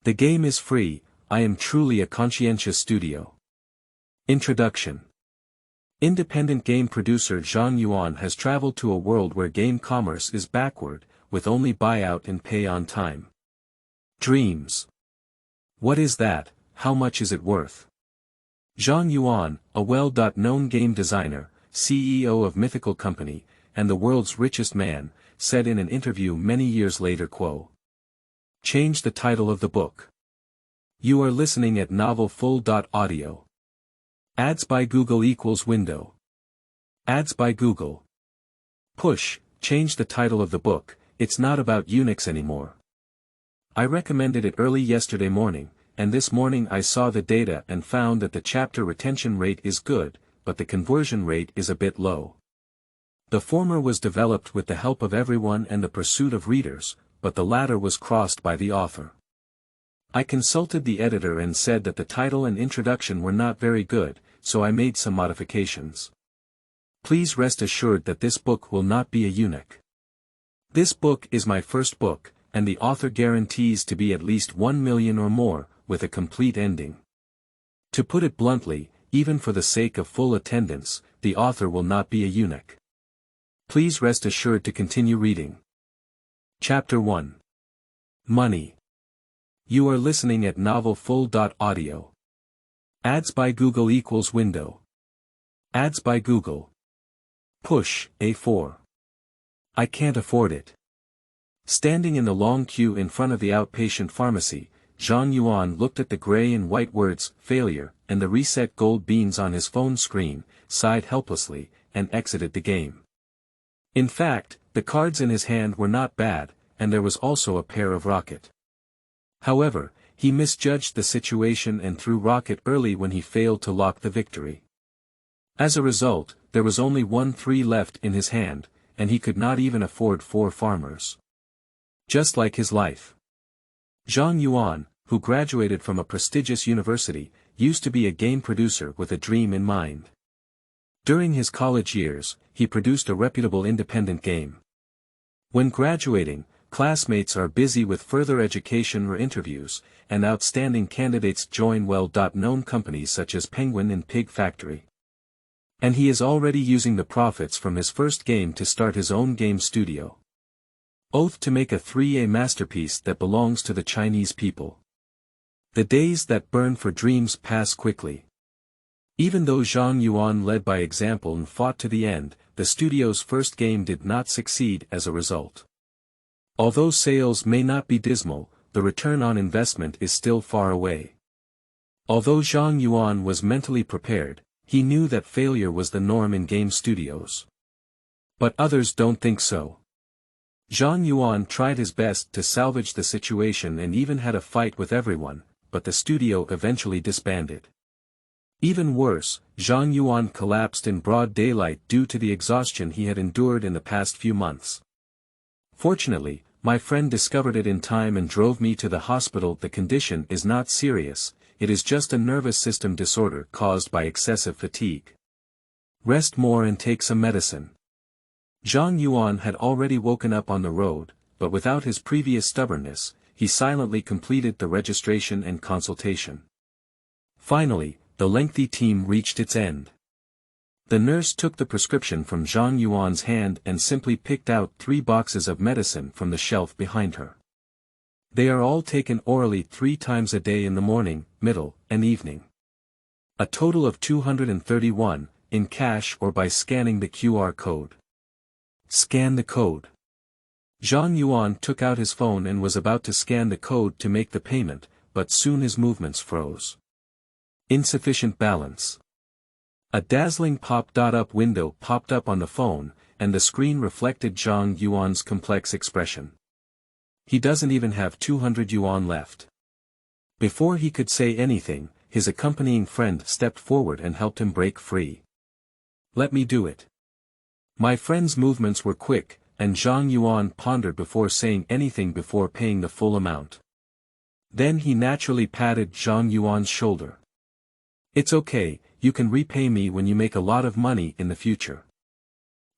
The game is free, I am truly a conscientious studio. Introduction. Independent game producer Zhang Yuan has traveled to a world where game commerce is backward, with only buyout and pay on time. Dreams. What is that? How much is it worth? Zhang Yuan, a well-known game designer, CEO of Mythical Company, and the world's richest man, said in an interview many years later, "Change the title of the book. You are listening at novel full.audio. Ads by Google equals window. Ads by Google. Push, change the title of the book, it's not about Unix anymore. I recommended it early yesterday morning, and this morning I saw the data and found that the chapter retention rate is good, but the conversion rate is a bit low. The former was developed with the help of everyone and the pursuit of readers, but the latter was crossed by the author. I consulted the editor and said that the title and introduction were not very good, so I made some modifications. Please rest assured that this book will not be a eunuch. This book is my first book, and the author guarantees to be at least 1 million or more, with a complete ending. To put it bluntly, even for the sake of full attendance, the author will not be a eunuch. Please rest assured to continue reading. Chapter 1. Money. You are listening at novel full.audio. Ads by Google equals window. Ads by Google. Push, A4. I can't afford it. Standing in the long queue in front of the outpatient pharmacy, Zhang Yuan looked at the gray and white words, failure, and the reset gold beans on his phone screen, sighed helplessly, and exited the game. In fact, the cards in his hand were not bad, and there was also a pair of rocket. However, he misjudged the situation and threw rocket early when he failed to lock the victory. As a result, there was only 1-3 left in his hand, and he could not even afford 4 farmers. Just like his life. Zhang Yuan, who graduated from a prestigious university, used to be a game producer with a dream in mind. During his college years, he produced a reputable independent game. When graduating, classmates are busy with further education or interviews, and outstanding candidates join well-known companies such as Penguin and Pig Factory. And he is already using the profits from his first game to start his own game studio. Oath to make a 3A masterpiece that belongs to the Chinese people. The days that burn for dreams pass quickly. Even though Zhang Yuan led by example and fought to the end, the studio's first game did not succeed as a result. Although sales may not be dismal, the return on investment is still far away. Although Zhang Yuan was mentally prepared, he knew that failure was the norm in game studios. But others don't think so. Zhang Yuan tried his best to salvage the situation and even had a fight with everyone, but the studio eventually disbanded. Even worse, Zhang Yuan collapsed in broad daylight due to the exhaustion he had endured in the past few months. Fortunately, my friend discovered it in time and drove me to the hospital. The condition is not serious, it is just a nervous system disorder caused by excessive fatigue. Rest more and take some medicine. Zhang Yuan had already woken up on the road, but without his previous stubbornness, he silently completed the registration and consultation. Finally, the lengthy team reached its end. The nurse took the prescription from Zhang Yuan's hand and simply picked out 3 boxes of medicine from the shelf behind her. They are all taken orally 3 times a day in the morning, middle, and evening. A total of 231, in cash or by scanning the QR code. Scan the code. Zhang Yuan took out his phone and was about to scan the code to make the payment, but soon his movements froze. Insufficient balance. A dazzling pop-up window popped up on the phone, and the screen reflected Zhang Yuan's complex expression. He doesn't even have 200 yuan left. Before he could say anything, his accompanying friend stepped forward and helped him break free. Let me do it. My friend's movements were quick, and Zhang Yuan pondered before saying anything before paying the full amount. Then he naturally patted Zhang Yuan's shoulder. It's okay, you can repay me when you make a lot of money in the future.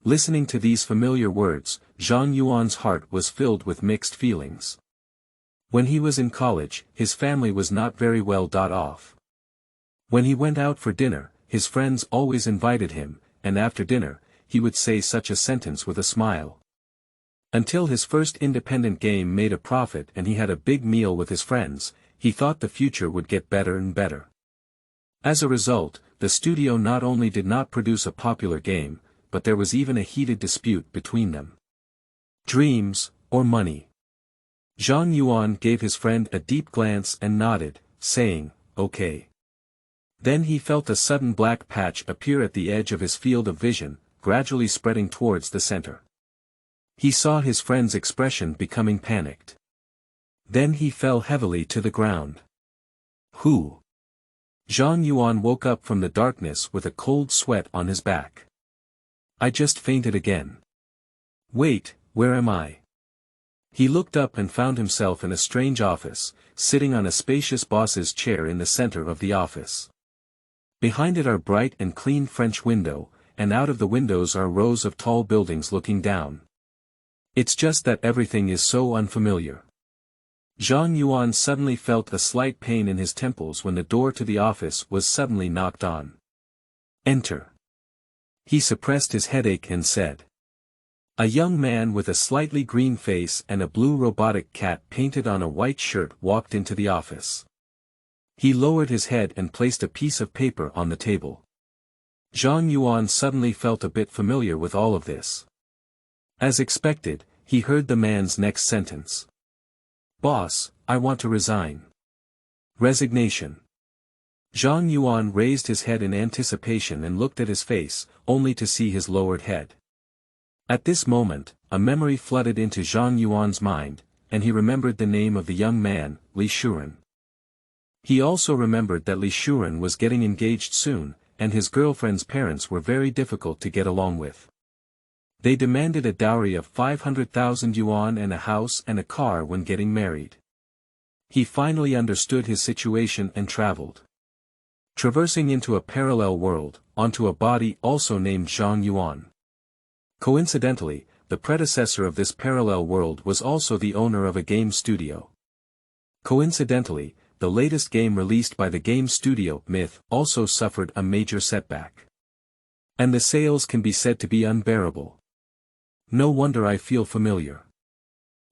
Listening to these familiar words, Zhang Yuan's heart was filled with mixed feelings. When he was in college, his family was not very well off. When he went out for dinner, his friends always invited him, and after dinner, he would say such a sentence with a smile. Until his first independent game made a profit and he had a big meal with his friends, he thought the future would get better and better. As a result, the studio not only did not produce a popular game, but there was even a heated dispute between them. Dreams, or money? Zhang Yuan gave his friend a deep glance and nodded, saying, "Okay." Then he felt a sudden black patch appear at the edge of his field of vision, gradually spreading towards the center. He saw his friend's expression becoming panicked. Then he fell heavily to the ground. Who? Zhang Yuan woke up from the darkness with a cold sweat on his back. I just fainted again. Wait, where am I? He looked up and found himself in a strange office, sitting on a spacious boss's chair in the center of the office. Behind it are bright and clean French window, and out of the windows are rows of tall buildings looking down. It's just that everything is so unfamiliar. Zhang Yuan suddenly felt a slight pain in his temples when the door to the office was suddenly knocked on. Enter. He suppressed his headache and said. A young man with a slightly green face and a blue robotic cat painted on a white shirt walked into the office. He lowered his head and placed a piece of paper on the table. Zhang Yuan suddenly felt a bit familiar with all of this. As expected, he heard the man's next sentence. Boss, I want to resign. Resignation. Zhang Yuan raised his head in anticipation and looked at his face, only to see his lowered head. At this moment, a memory flooded into Zhang Yuan's mind, and he remembered the name of the young man, Li Shuren. He also remembered that Li Shuren was getting engaged soon, and his girlfriend's parents were very difficult to get along with. They demanded a dowry of 500,000 yuan and a house and a car when getting married. He finally understood his situation and traveled. Traversing into a parallel world, onto a body also named Zhang Yuan. Coincidentally, the predecessor of this parallel world was also the owner of a game studio. Coincidentally, the latest game released by the game studio, Myth, also suffered a major setback. And the sales can be said to be unbearable. No wonder I feel familiar.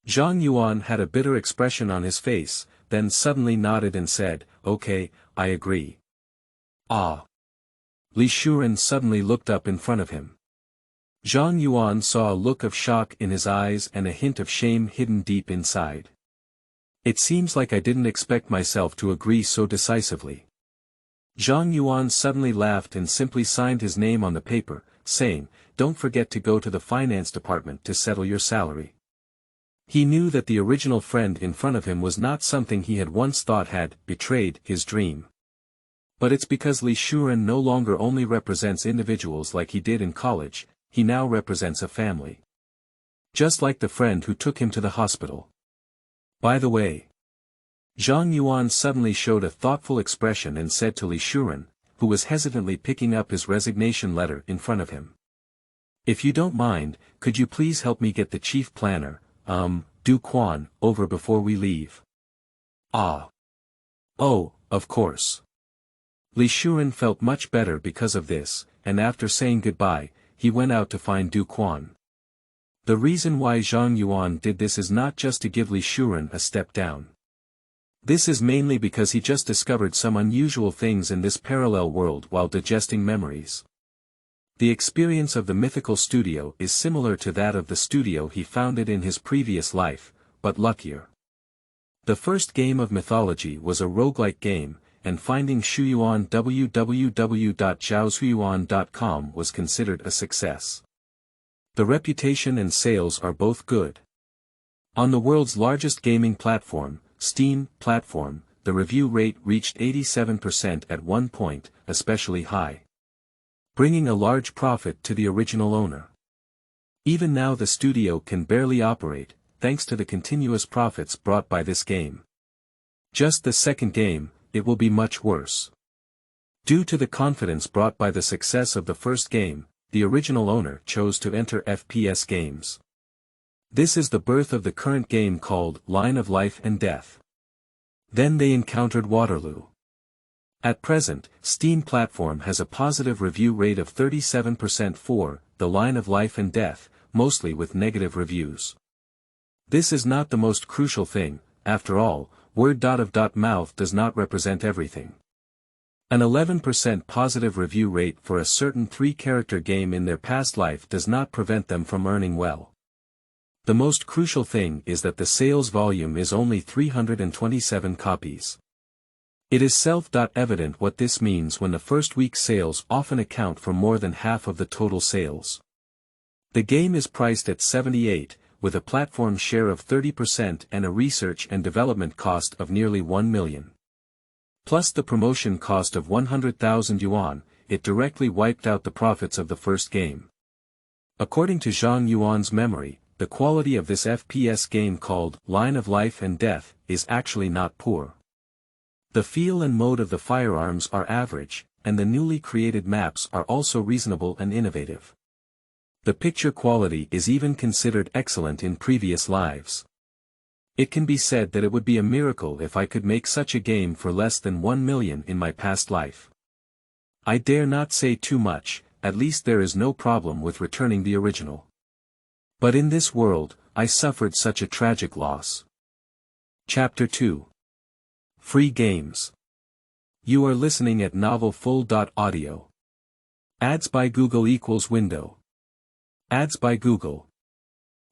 Zhang Yuan had a bitter expression on his face, then suddenly nodded and said, Okay, I agree. Ah. Li Shuren suddenly looked up in front of him. Zhang Yuan saw a look of shock in his eyes and a hint of shame hidden deep inside. It seems like I didn't expect myself to agree so decisively. Zhang Yuan suddenly laughed and simply signed his name on the paper, saying, Don't forget to go to the finance department to settle your salary. He knew that the original friend in front of him was not something he had once thought had betrayed his dream. But it's because Li Shuren no longer only represents individuals like he did in college, he now represents a family. Just like the friend who took him to the hospital. By the way, Zhang Yuan suddenly showed a thoughtful expression and said to Li Shuren, who was hesitantly picking up his resignation letter in front of him. If you don't mind, could you please help me get the chief planner, Du Quan, over before we leave? Ah. Oh, of course. Li Shuren felt much better because of this, and after saying goodbye, he went out to find Du Quan. The reason why Zhang Yuan did this is not just to give Li Shuren a step down. This is mainly because he just discovered some unusual things in this parallel world while digesting memories. The experience of the Mythical Studio is similar to that of the studio he founded in his previous life, but luckier. The first game of mythology was a roguelike game, and finding Shuyuan www.zhaoshuyuan.com was considered a success. The reputation and sales are both good. On the world's largest gaming platform, Steam platform, the review rate reached 87% at one point, especially high. Bringing a large profit to the original owner. Even now the studio can barely operate, thanks to the continuous profits brought by this game. Just the second game, it will be much worse. Due to the confidence brought by the success of the first game, the original owner chose to enter FPS games. This is the birth of the current game called Line of Life and Death. Then they encountered Waterloo. At present, Steam platform has a positive review rate of 37% for The Line of Life and Death, mostly with negative reviews. This is not the most crucial thing, after all, word of mouth does not represent everything. An 11% positive review rate for a certain 3-character game in their past life does not prevent them from earning well. The most crucial thing is that the sales volume is only 327 copies. It is self-evident what this means when the first week's sales often account for more than half of the total sales. The game is priced at $78, with a platform share of 30% and a research and development cost of nearly 1 million. Plus the promotion cost of 100,000 yuan, it directly wiped out the profits of the first game. According to Zhang Yuan's memory, the quality of this FPS game called Line of Life and Death is actually not poor. The feel and mode of the firearms are average, and the newly created maps are also reasonable and innovative. The picture quality is even considered excellent in previous lives. It can be said that it would be a miracle if I could make such a game for less than 1 million in my past life. I dare not say too much, at least there is no problem with returning the original. But in this world, I suffered such a tragic loss. Chapter 2. Free Games. You are listening at novelfull.audio. Ads by Google equals window. Ads by Google.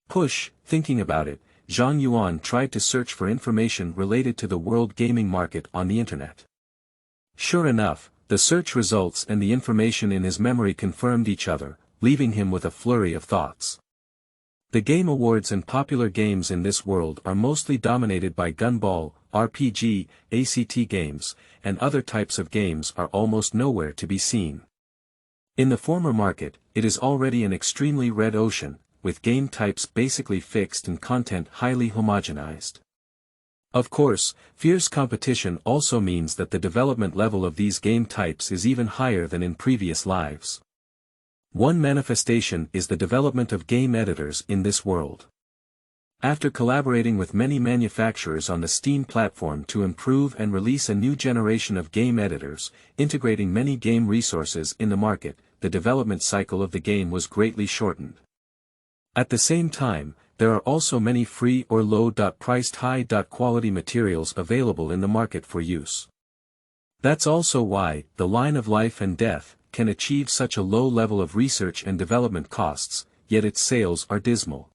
Push. Thinking about it, Zhang Yuan tried to search for information related to the world gaming market on the internet. Sure enough, the search results and the information in his memory confirmed each other, leaving him with a flurry of thoughts. The game awards and popular games in this world are mostly dominated by gunball, RPG, ACT games, and other types of games are almost nowhere to be seen. In the former market, it is already an extremely red ocean, with game types basically fixed and content highly homogenized. Of course, fierce competition also means that the development level of these game types is even higher than in previous lives. One manifestation is the development of game editors in this world. After collaborating with many manufacturers on the Steam platform to improve and release a new generation of game editors, integrating many game resources in the market, the development cycle of the game was greatly shortened. At the same time, there are also many free or low-priced high-quality materials available in the market for use. That's also why The Line of Life and Death can achieve such a low level of research and development costs, yet its sales are dismal.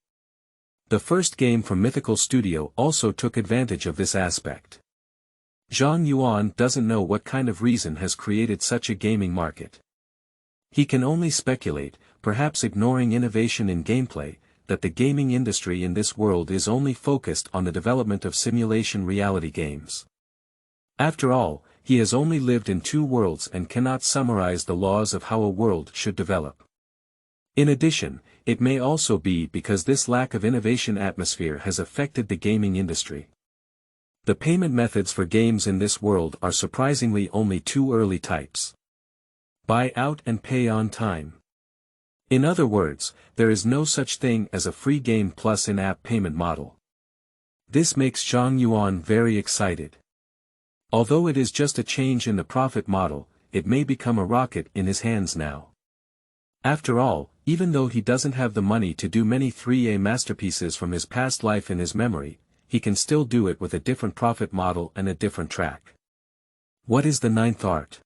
The first game from Mythical Studio also took advantage of this aspect. Zhang Yuan doesn't know what kind of reason has created such a gaming market. He can only speculate, perhaps ignoring innovation in gameplay, that the gaming industry in this world is only focused on the development of simulation reality games. After all, he has only lived in 2 worlds and cannot summarize the laws of how a world should develop. In addition, it may also be because this lack of innovation atmosphere has affected the gaming industry. The payment methods for games in this world are surprisingly only 2 early types: buy out and pay on time. In other words, there is no such thing as a free game plus in-app payment model. This makes Zhang Yuan very excited. Although it is just a change in the profit model, it may become a rocket in his hands now. After all, even though he doesn't have the money to do many 3A masterpieces from his past life in his memory, he can still do it with a different profit model and a different track. What is the 9th art?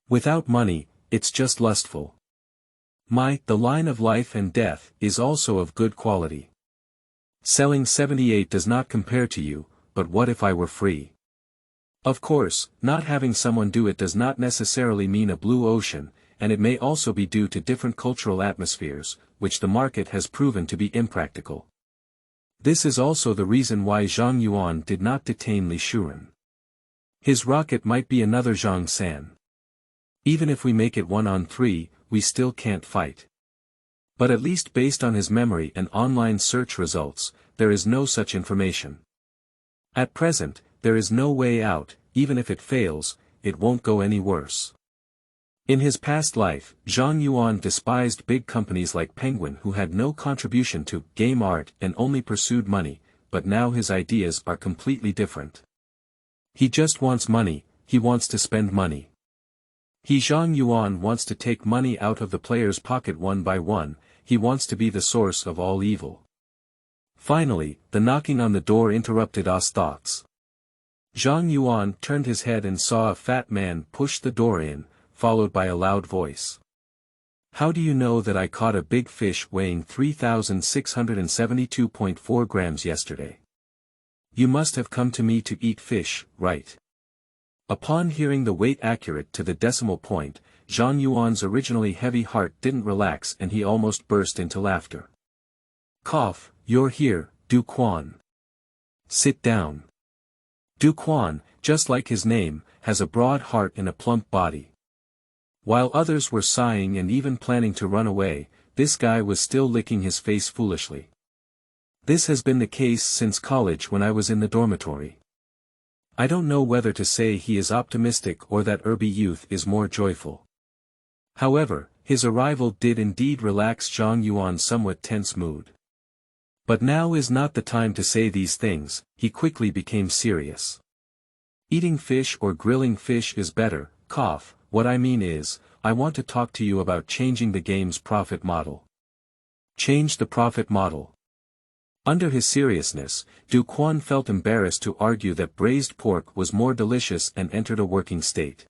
Without money, it's just lustful. The Line of Life and Death is also of good quality. Selling 78 does not compare to you, but what if I were free? Of course, not having someone do it does not necessarily mean a blue ocean, and it may also be due to different cultural atmospheres, which the market has proven to be impractical. This is also the reason why Zhang Yuan did not detain Li Shuren. His rocket might be another Zhang San. Even if we make it 1-on-3, we still can't fight. But at least based on his memory and online search results, there is no such information. At present, there is no way out. Even if it fails, it won't go any worse. In his past life, Zhang Yuan despised big companies like Penguin who had no contribution to game art and only pursued money, but now his ideas are completely different. He just wants money, he wants to spend money. Zhang Yuan wants to take money out of the player's pocket one by one, he wants to be the source of all evil. Finally, the knocking on the door interrupted Ah's thoughts. Zhang Yuan turned his head and saw a fat man push the door in, followed by a loud voice. How do you know that I caught a big fish weighing 3,672.4 grams yesterday? You must have come to me to eat fish, right? Upon hearing the weight accurate to the decimal point, Zhang Yuan's originally heavy heart didn't relax and he almost burst into laughter. Cough, you're here, Du Quan. Sit down. Du Quan, just like his name, has a broad heart and a plump body. While others were sighing and even planning to run away, this guy was still licking his face foolishly. This has been the case since college when I was in the dormitory. I don't know whether to say he is optimistic or that Irby youth is more joyful. However, his arrival did indeed relax Zhang Yuan's somewhat tense mood. But now is not the time to say these things, he quickly became serious. Eating fish or grilling fish is better, cough. What I mean is, I want to talk to you about changing the game's profit model. Change the profit model. Under his seriousness, Du Quan felt embarrassed to argue that braised pork was more delicious and entered a working state.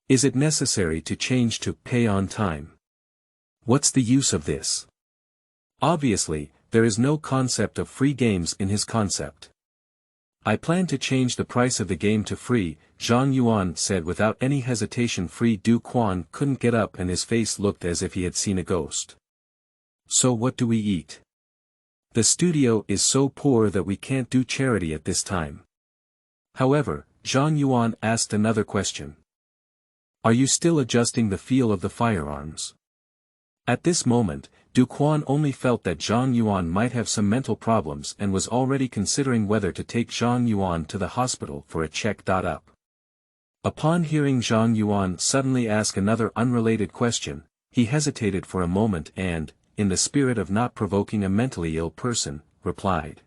Is it necessary to change to pay on time? What's the use of this? Obviously, there is no concept of free games in his concept. I plan to change the price of the game to free, Zhang Yuan said without any hesitation. Du Quan couldn't get up and his face looked as if he had seen a ghost. So what do we eat? The studio is so poor that we can't do charity at this time. However, Zhang Yuan asked another question. Are you still adjusting the feel of the firearms? At this moment, Du Quan only felt that Zhang Yuan might have some mental problems and was already considering whether to take Zhang Yuan to the hospital for a check-up. Upon hearing Zhang Yuan suddenly ask another unrelated question, he hesitated for a moment and, in the spirit of not provoking a mentally ill person, replied.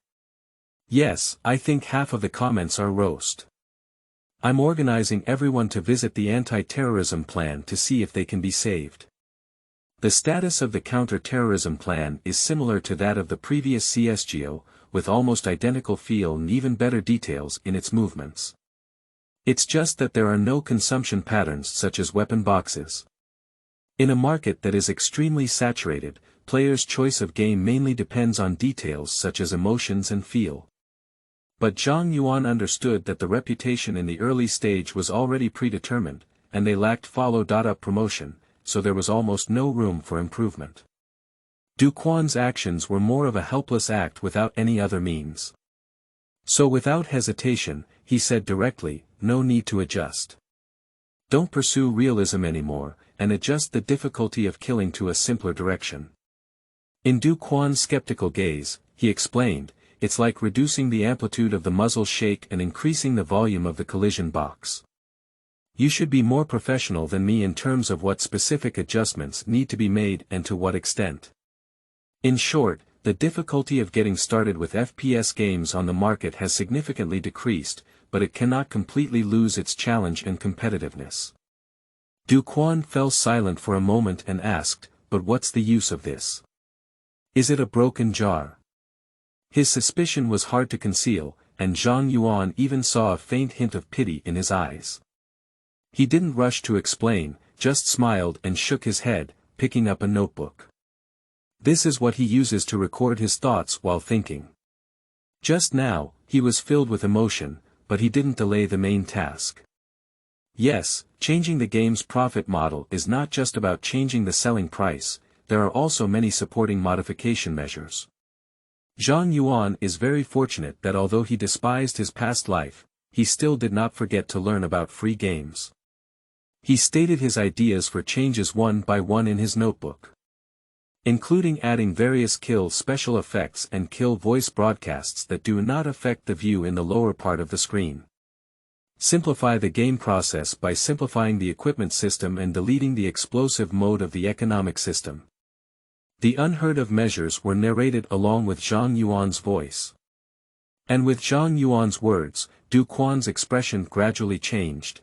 Yes, I think half of the comments are roast. I'm organizing everyone to visit the anti-terrorism plan to see if they can be saved. The status of the counter-terrorism plan is similar to that of the previous CSGO, with almost identical feel and even better details in its movements. It's just that there are no consumption patterns such as weapon boxes. In a market that is extremely saturated, players' choice of game mainly depends on details such as emotions and feel. But Zhang Yuan understood that the reputation in the early stage was already predetermined, and they lacked follow-up promotion, so there was almost no room for improvement. Du Quan's actions were more of a helpless act without any other means. So without hesitation, he said directly, no need to adjust. Don't pursue realism anymore, and adjust the difficulty of killing to a simpler direction. In Du Quan's skeptical gaze, he explained, it's like reducing the amplitude of the muzzle shake and increasing the volume of the collision box. You should be more professional than me in terms of what specific adjustments need to be made and to what extent. In short, the difficulty of getting started with FPS games on the market has significantly decreased, but it cannot completely lose its challenge and competitiveness. Du Quan fell silent for a moment and asked, but what's the use of this? Is it a broken jar? His suspicion was hard to conceal, and Zhang Yuan even saw a faint hint of pity in his eyes. He didn't rush to explain, just smiled and shook his head, picking up a notebook. This is what he uses to record his thoughts while thinking. Just now, he was filled with emotion, but he didn't delay the main task. Yes, changing the game's profit model is not just about changing the selling price, there are also many supporting modification measures. Zhang Yuan is very fortunate that although he despised his past life, he still did not forget to learn about free games. He stated his ideas for changes one by one in his notebook, including adding various kill special effects and kill voice broadcasts that do not affect the view in the lower part of the screen. Simplify the game process by simplifying the equipment system and deleting the explosive mode of the economic system. The unheard of measures were narrated along with Zhang Yuan's voice. And with Zhang Yuan's words, Du Quan's expression gradually changed.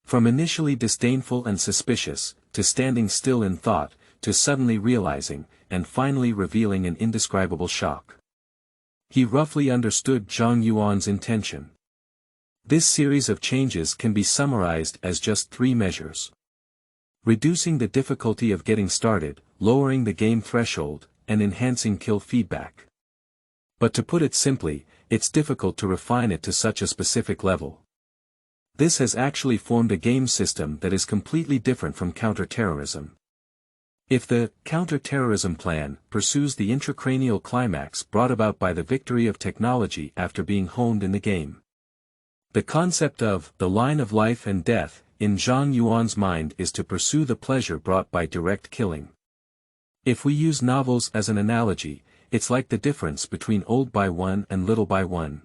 From initially disdainful and suspicious, to standing still in thought, to suddenly realizing, and finally revealing an indescribable shock. He roughly understood Zhang Yuan's intention. This series of changes can be summarized as just 3 measures. Reducing the difficulty of getting started, lowering the game threshold, and enhancing kill feedback. But to put it simply, it's difficult to refine it to such a specific level. This has actually formed a game system that is completely different from counter-terrorism. If the counter-terrorism plan pursues the intracranial climax brought about by the victory of technology after being honed in the game. The concept of the line of life and death in Zhang Yuan's mind is to pursue the pleasure brought by direct killing. If we use novels as an analogy, it's like the difference between old by one and little by one.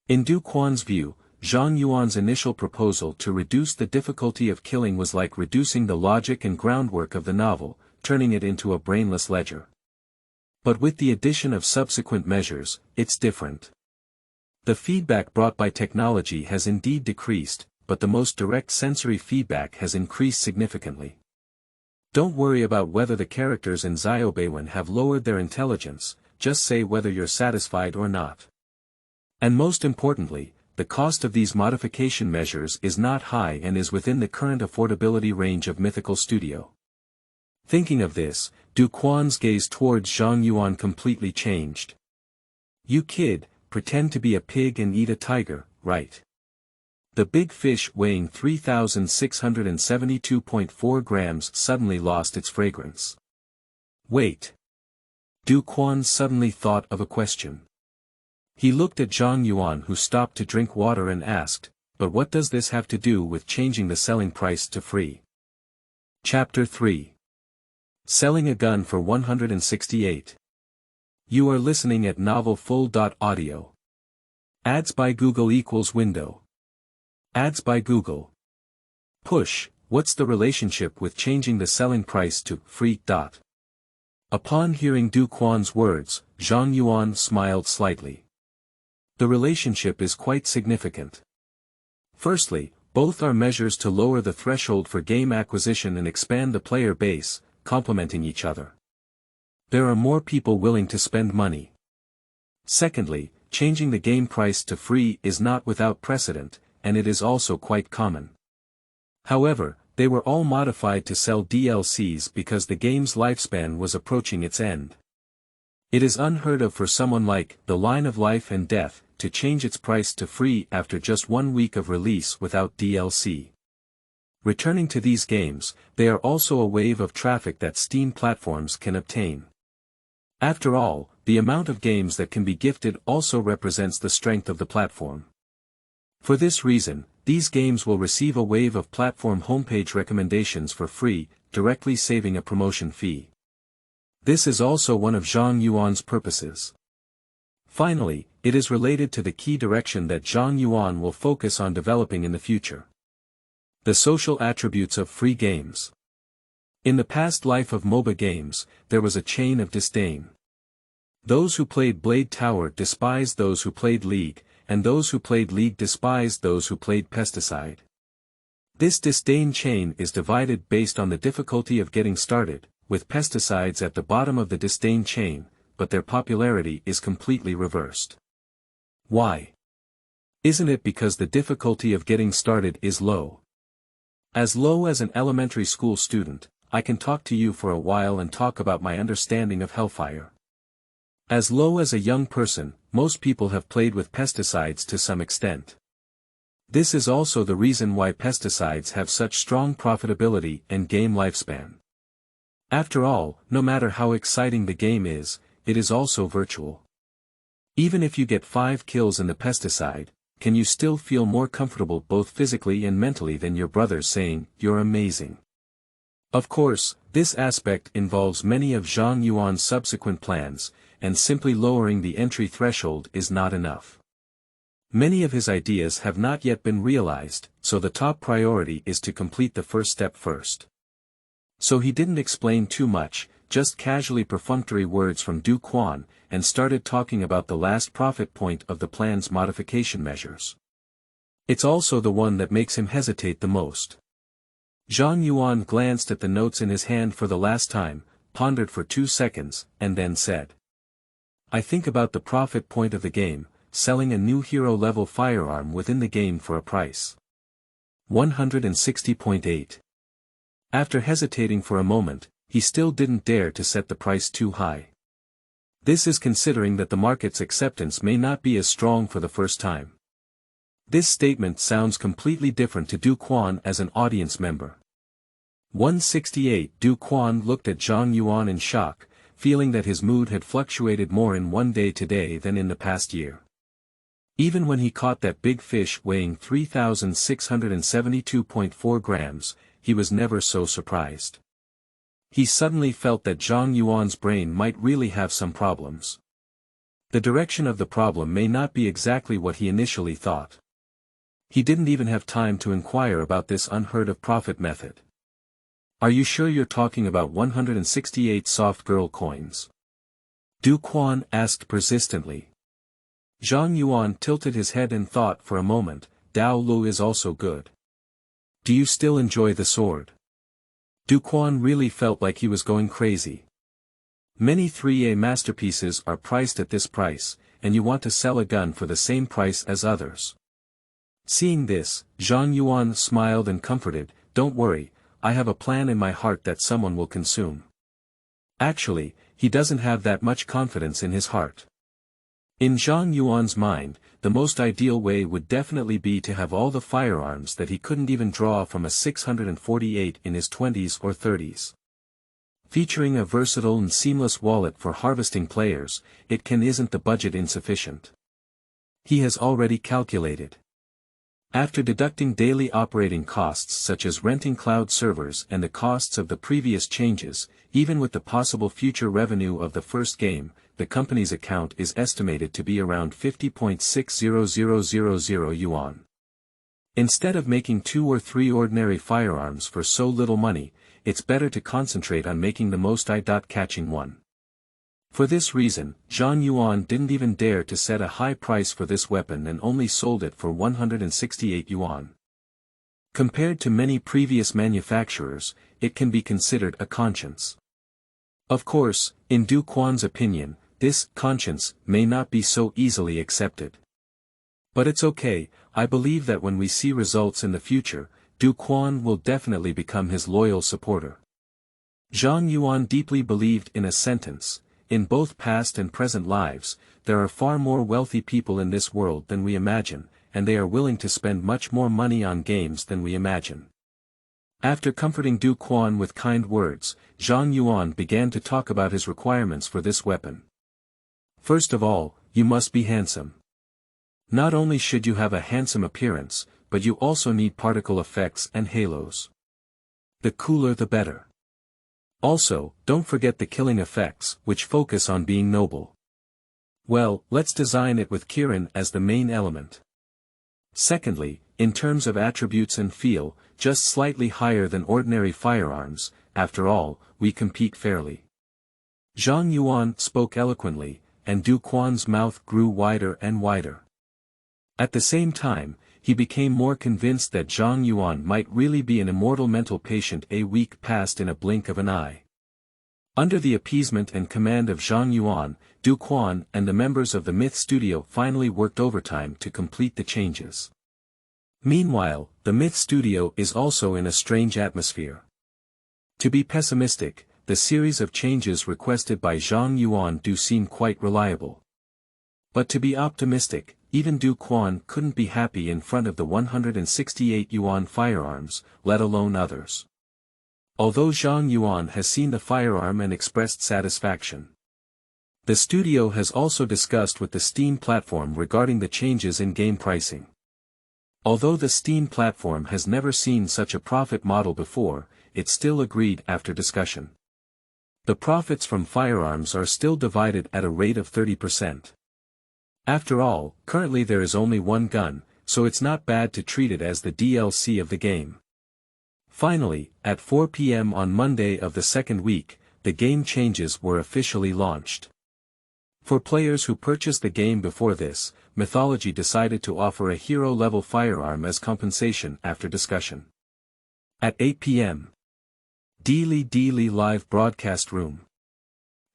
In Du Quan's view, Zhang Yuan's initial proposal to reduce the difficulty of killing was like reducing the logic and groundwork of the novel, turning it into a brainless ledger. But with the addition of subsequent measures, it's different. The feedback brought by technology has indeed decreased, but the most direct sensory feedback has increased significantly. Don't worry about whether the characters in Ziobewan have lowered their intelligence, just say whether you're satisfied or not. And most importantly, the cost of these modification measures is not high and is within the current affordability range of Mythical Studio. Thinking of this, Du Quan's gaze towards Zhang Yuan completely changed. You kid, pretend to be a pig and eat a tiger, right? The big fish weighing 3,672.4 grams suddenly lost its fragrance. Wait. Du Quan suddenly thought of a question. He looked at Zhang Yuan, who stopped to drink water, and asked, "But what does this have to do with changing the selling price to free?" Chapter 3. Selling a gun for 168. You are listening at novelfull.audio. Ads by Google equals window. Ads by Google. Push, what's the relationship with changing the selling price to free? Upon hearing Du Quan's words, Zhang Yuan smiled slightly. The relationship is quite significant. Firstly, both are measures to lower the threshold for game acquisition and expand the player base, complementing each other. There are more people willing to spend money. Secondly, changing the game price to free is not without precedent, and it is also quite common. However, they were all modified to sell DLCs because the game's lifespan was approaching its end. It is unheard of for someone like The Line of Life and Death to change its price to free after just 1 week of release without DLC. Returning to these games, they are also a wave of traffic that Steam platforms can obtain. After all, the amount of games that can be gifted also represents the strength of the platform. For this reason, these games will receive a wave of platform homepage recommendations for free, directly saving a promotion fee. This is also one of Zhang Yuan's purposes. Finally, it is related to the key direction that Zhang Yuan will focus on developing in the future. The social attributes of free games. In the past life of MOBA games, there was a chain of disdain. Those who played Blade Tower despised those who played League, and those who played League despised those who played Pesticide. This disdain chain is divided based on the difficulty of getting started, with Pesticides at the bottom of the disdain chain, but their popularity is completely reversed. Why? Isn't it because the difficulty of getting started is low? As low as an elementary school student, I can talk to you for a while and talk about my understanding of Hellfire. As low as a young person, most people have played with Pesticides to some extent. This is also the reason why Pesticides have such strong profitability and game lifespan. After all, no matter how exciting the game is, it is also virtual. Even if you get 5 kills in the Pesticide, can you still feel more comfortable both physically and mentally than your brothers saying, "You're amazing"? Of course, this aspect involves many of Zhang Yuan's subsequent plans, and simply lowering the entry threshold is not enough. Many of his ideas have not yet been realized, so the top priority is to complete the first step first. So he didn't explain too much, just casually perfunctory words from Du Quan, and started talking about the last profit point of the plan's modification measures. It's also the one that makes him hesitate the most. Zhang Yuan glanced at the notes in his hand for the last time, pondered for 2 seconds, and then said. I think about the profit point of the game, selling a new hero-level firearm within the game for a price. 160.8. After hesitating for a moment, he still didn't dare to set the price too high. This is considering that the market's acceptance may not be as strong for the first time. This statement sounds completely different to Du Quan as an audience member. 168. Du Quan looked at Zhang Yuan in shock, feeling that his mood had fluctuated more in one day today than in the past year. Even when he caught that big fish weighing 3,672.4 grams, he was never so surprised. He suddenly felt that Zhang Yuan's brain might really have some problems. The direction of the problem may not be exactly what he initially thought. He didn't even have time to inquire about this unheard-of profit method. Are you sure you're talking about 168 soft girl coins? Du Quan asked persistently. Zhang Yuan tilted his head and thought for a moment, Dao Lu is also good. Do you still enjoy the sword? Du Quan really felt like he was going crazy. Many 3A masterpieces are priced at this price, and you want to sell a gun for the same price as others. Seeing this, Zhang Yuan smiled and comforted, don't worry, I have a plan in my heart that someone will consume. Actually, he doesn't have that much confidence in his heart. In Zhang Yuan's mind, the most ideal way would definitely be to have all the firearms that he couldn't even draw from a 648 in his 20s or 30s. Featuring a versatile and seamless wallet for harvesting players, isn't the budget insufficient. He has already calculated. After deducting daily operating costs such as renting cloud servers and the costs of the previous changes, even with the possible future revenue of the first game, the company's account is estimated to be around 50.60000 yuan. Instead of making 2 or 3 ordinary firearms for so little money, it's better to concentrate on making the most eye-catching one. For this reason, Zhang Yuan didn't even dare to set a high price for this weapon and only sold it for 168 yuan. Compared to many previous manufacturers, it can be considered a conscience. Of course, in Du Quan's opinion, this conscience may not be so easily accepted. But it's okay, I believe that when we see results in the future, Du Quan will definitely become his loyal supporter. Zhang Yuan deeply believed in a sentence. In both past and present lives, there are far more wealthy people in this world than we imagine, and they are willing to spend much more money on games than we imagine. After comforting Du Quan with kind words, Zhang Yuan began to talk about his requirements for this weapon. First of all, you must be handsome. Not only should you have a handsome appearance, but you also need particle effects and halos. The cooler the better. Also, don't forget the killing effects, which focus on being noble. Well, let's design it with Kirin as the main element. Secondly, in terms of attributes and feel, just slightly higher than ordinary firearms, after all, we compete fairly. Zhang Yuan spoke eloquently, and Du Quan's mouth grew wider and wider. At the same time, he became more convinced that Zhang Yuan might really be an immortal mental patient. A week passed in a blink of an eye. Under the appeasement and command of Zhang Yuan, Du Quan and the members of the Myth Studio finally worked overtime to complete the changes. Meanwhile, the Myth Studio is also in a strange atmosphere. To be pessimistic, the series of changes requested by Zhang Yuan do seem quite reliable. But to be optimistic, even Du Quan couldn't be happy in front of the 168 yuan firearms, let alone others. Although Zhang Yuan has seen the firearm and expressed satisfaction. The studio has also discussed with the Steam platform regarding the changes in game pricing. Although the Steam platform has never seen such a profit model before, it still agreed after discussion. The profits from firearms are still divided at a rate of 30%. After all, currently there is only one gun, so it's not bad to treat it as the DLC of the game. Finally, at 4 p.m. on Monday of the second week, the game changes were officially launched. For players who purchased the game before this, Mythology decided to offer a hero-level firearm as compensation after discussion. At 8 p.m. Deely live broadcast room.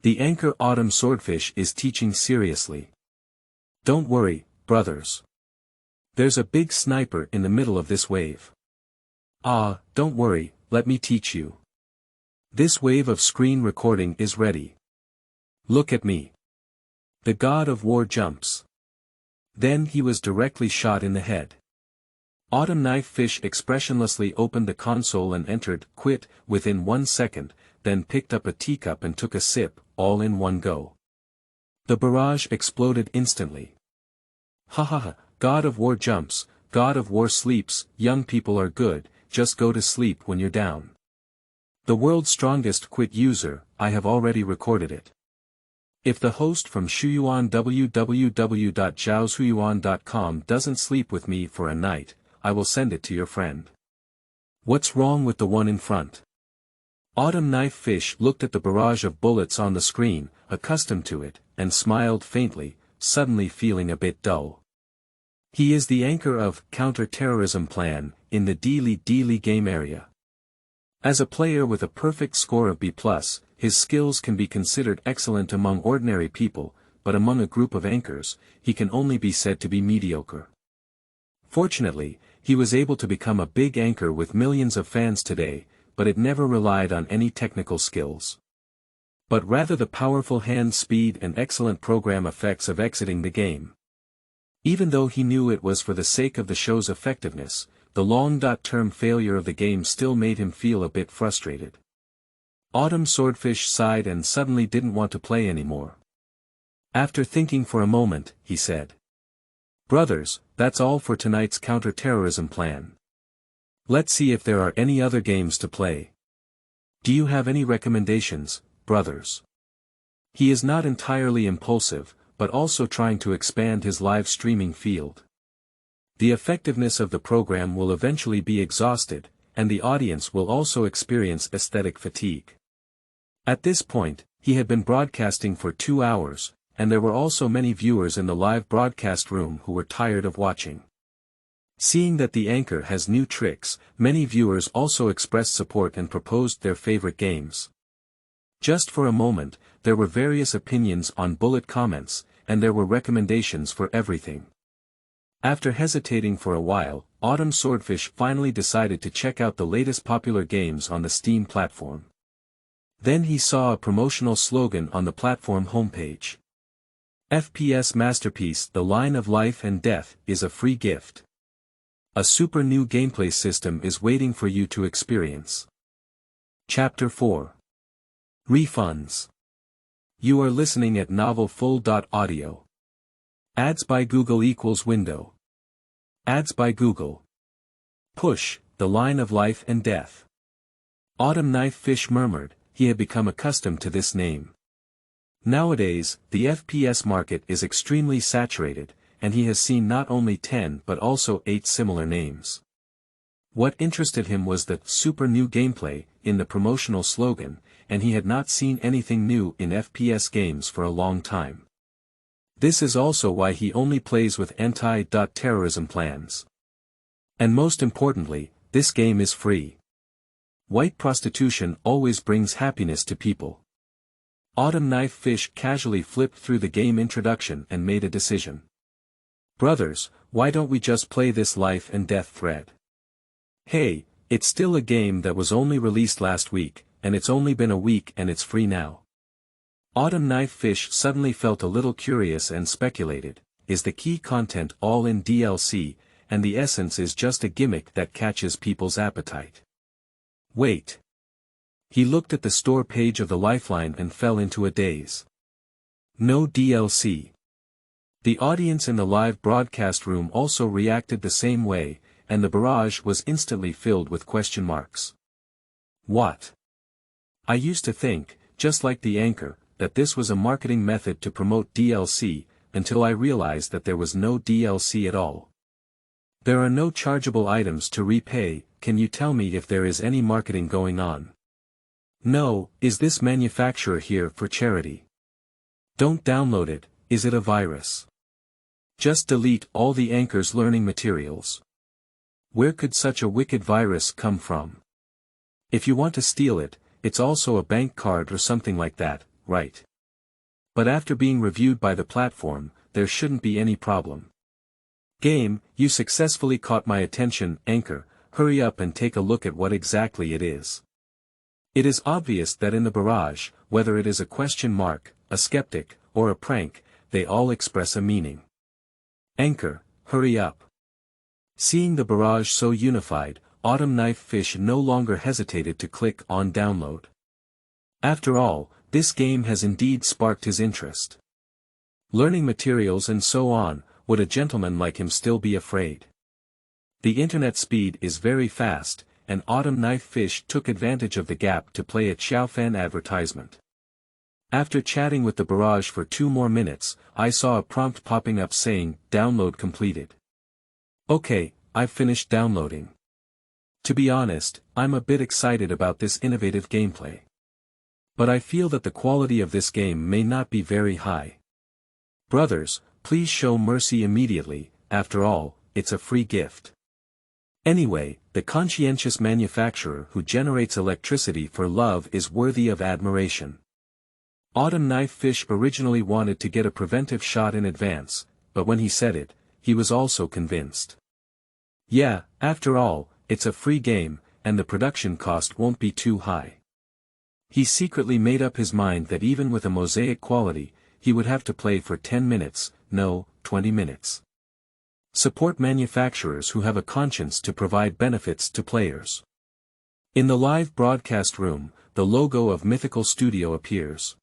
The anchor Autumn Swordfish is teaching seriously. Don't worry, brothers. There's a big sniper in the middle of this wave. Ah, don't worry, let me teach you. This wave of screen recording is ready. Look at me. The god of war jumps. Then he was directly shot in the head. Autumn Knife Fish expressionlessly opened the console and entered quit within 1 second, then picked up a teacup and took a sip, all in one go. The barrage exploded instantly. Ha ha ha, God of War jumps, God of War sleeps, young people are good, just go to sleep when you're down. The world's strongest quit user, I have already recorded it. If the host from Shuyuan www.zhaoshuyuan.com doesn't sleep with me for a night, I will send it to your friend. What's wrong with the one in front? Autumn Knife Fish looked at the barrage of bullets on the screen, accustomed to it, and smiled faintly, suddenly feeling a bit dull. He is the anchor of Counter-Terrorism Plan, in the Deely game area. As a player with a perfect score of B+, his skills can be considered excellent among ordinary people, but among a group of anchors, he can only be said to be mediocre. Fortunately, he was able to become a big anchor with millions of fans today, but it never relied on any technical skills. But rather the powerful hand speed and excellent program effects of exiting the game. Even though he knew it was for the sake of the show's effectiveness, the long-term failure of the game still made him feel a bit frustrated. Autumn Swordfish sighed and suddenly didn't want to play anymore. After thinking for a moment, he said, "Brothers, that's all for tonight's counter-terrorism plan. Let's see if there are any other games to play. Do you have any recommendations, brothers?" He is not entirely impulsive, but also trying to expand his live streaming field. The effectiveness of the program will eventually be exhausted, and the audience will also experience aesthetic fatigue. At this point, he had been broadcasting for 2 hours, and there were also many viewers in the live broadcast room who were tired of watching. Seeing that the anchor has new tricks, many viewers also expressed support and proposed their favorite games. Just for a moment, there were various opinions on bullet comments, and there were recommendations for everything. After hesitating for a while, Autumn Swordfish finally decided to check out the latest popular games on the Steam platform. Then he saw a promotional slogan on the platform homepage. FPS masterpiece The Line of Life and Death is a free gift. A super new gameplay system is waiting for you to experience. Chapter 4. Refunds. You are listening at novelfull.audio. Ads by Google equals window. Ads by Google. Push, The Line of Life and Death. Autumn Knife Fish murmured, he had become accustomed to this name. Nowadays, the FPS market is extremely saturated, and he has seen not only 10 but also 8 similar names. What interested him was the super new gameplay in the promotional slogan, and he had not seen anything new in FPS games for a long time. This is also why he only plays with anti-terrorism plans. And most importantly, this game is free. White prostitution always brings happiness to people. Autumn Knife Fish casually flipped through the game introduction and made a decision. Brothers, why don't we just play this life and death thread? Hey, it's still a game that was only released last week, and it's only been a week and it's free now. Autumn Knife Fish suddenly felt a little curious and speculated, is the key content all in DLC, and the essence is just a gimmick that catches people's appetite? Wait. He looked at the store page of the Lifeline and fell into a daze. No DLC. The audience in the live broadcast room also reacted the same way, and the barrage was instantly filled with question marks. What? I used to think, just like the anchor, that this was a marketing method to promote DLC, until I realized that there was no DLC at all. There are no chargeable items to repay. Can you tell me if there is any marketing going on? No, is this manufacturer here for charity? Don't download it, is it a virus? Just delete all the Anchor's learning materials. Where could such a wicked virus come from? If you want to steal it, it's also a bank card or something like that, right? But after being reviewed by the platform, there shouldn't be any problem. Game, you successfully caught my attention. Anchor, hurry up and take a look at what exactly it is. It is obvious that in the barrage, whether it is a question mark, a skeptic, or a prank, they all express a meaning. Anchor, hurry up. Seeing the barrage so unified, Autumn Knife Fish no longer hesitated to click on download. After all, this game has indeed sparked his interest. Learning materials and so on, would a gentleman like him still be afraid? The internet speed is very fast, and Autumn Knife Fish took advantage of the gap to play a Xiaofan advertisement. After chatting with the barrage for 2 more minutes, I saw a prompt popping up saying, download completed. Okay, I've finished downloading. To be honest, I'm a bit excited about this innovative gameplay. But I feel that the quality of this game may not be very high. Brothers, please show mercy immediately, after all, it's a free gift. Anyway, the conscientious manufacturer who generates electricity for love is worthy of admiration. Autumn Knife Fish originally wanted to get a preventive shot in advance, but when he said it, he was also convinced. Yeah, after all, it's a free game, and the production cost won't be too high. He secretly made up his mind that even with a mosaic quality, he would have to play for 10 minutes, no, 20 minutes. Support manufacturers who have a conscience to provide benefits to players. In the live broadcast room, the logo of Mythical Studio appears.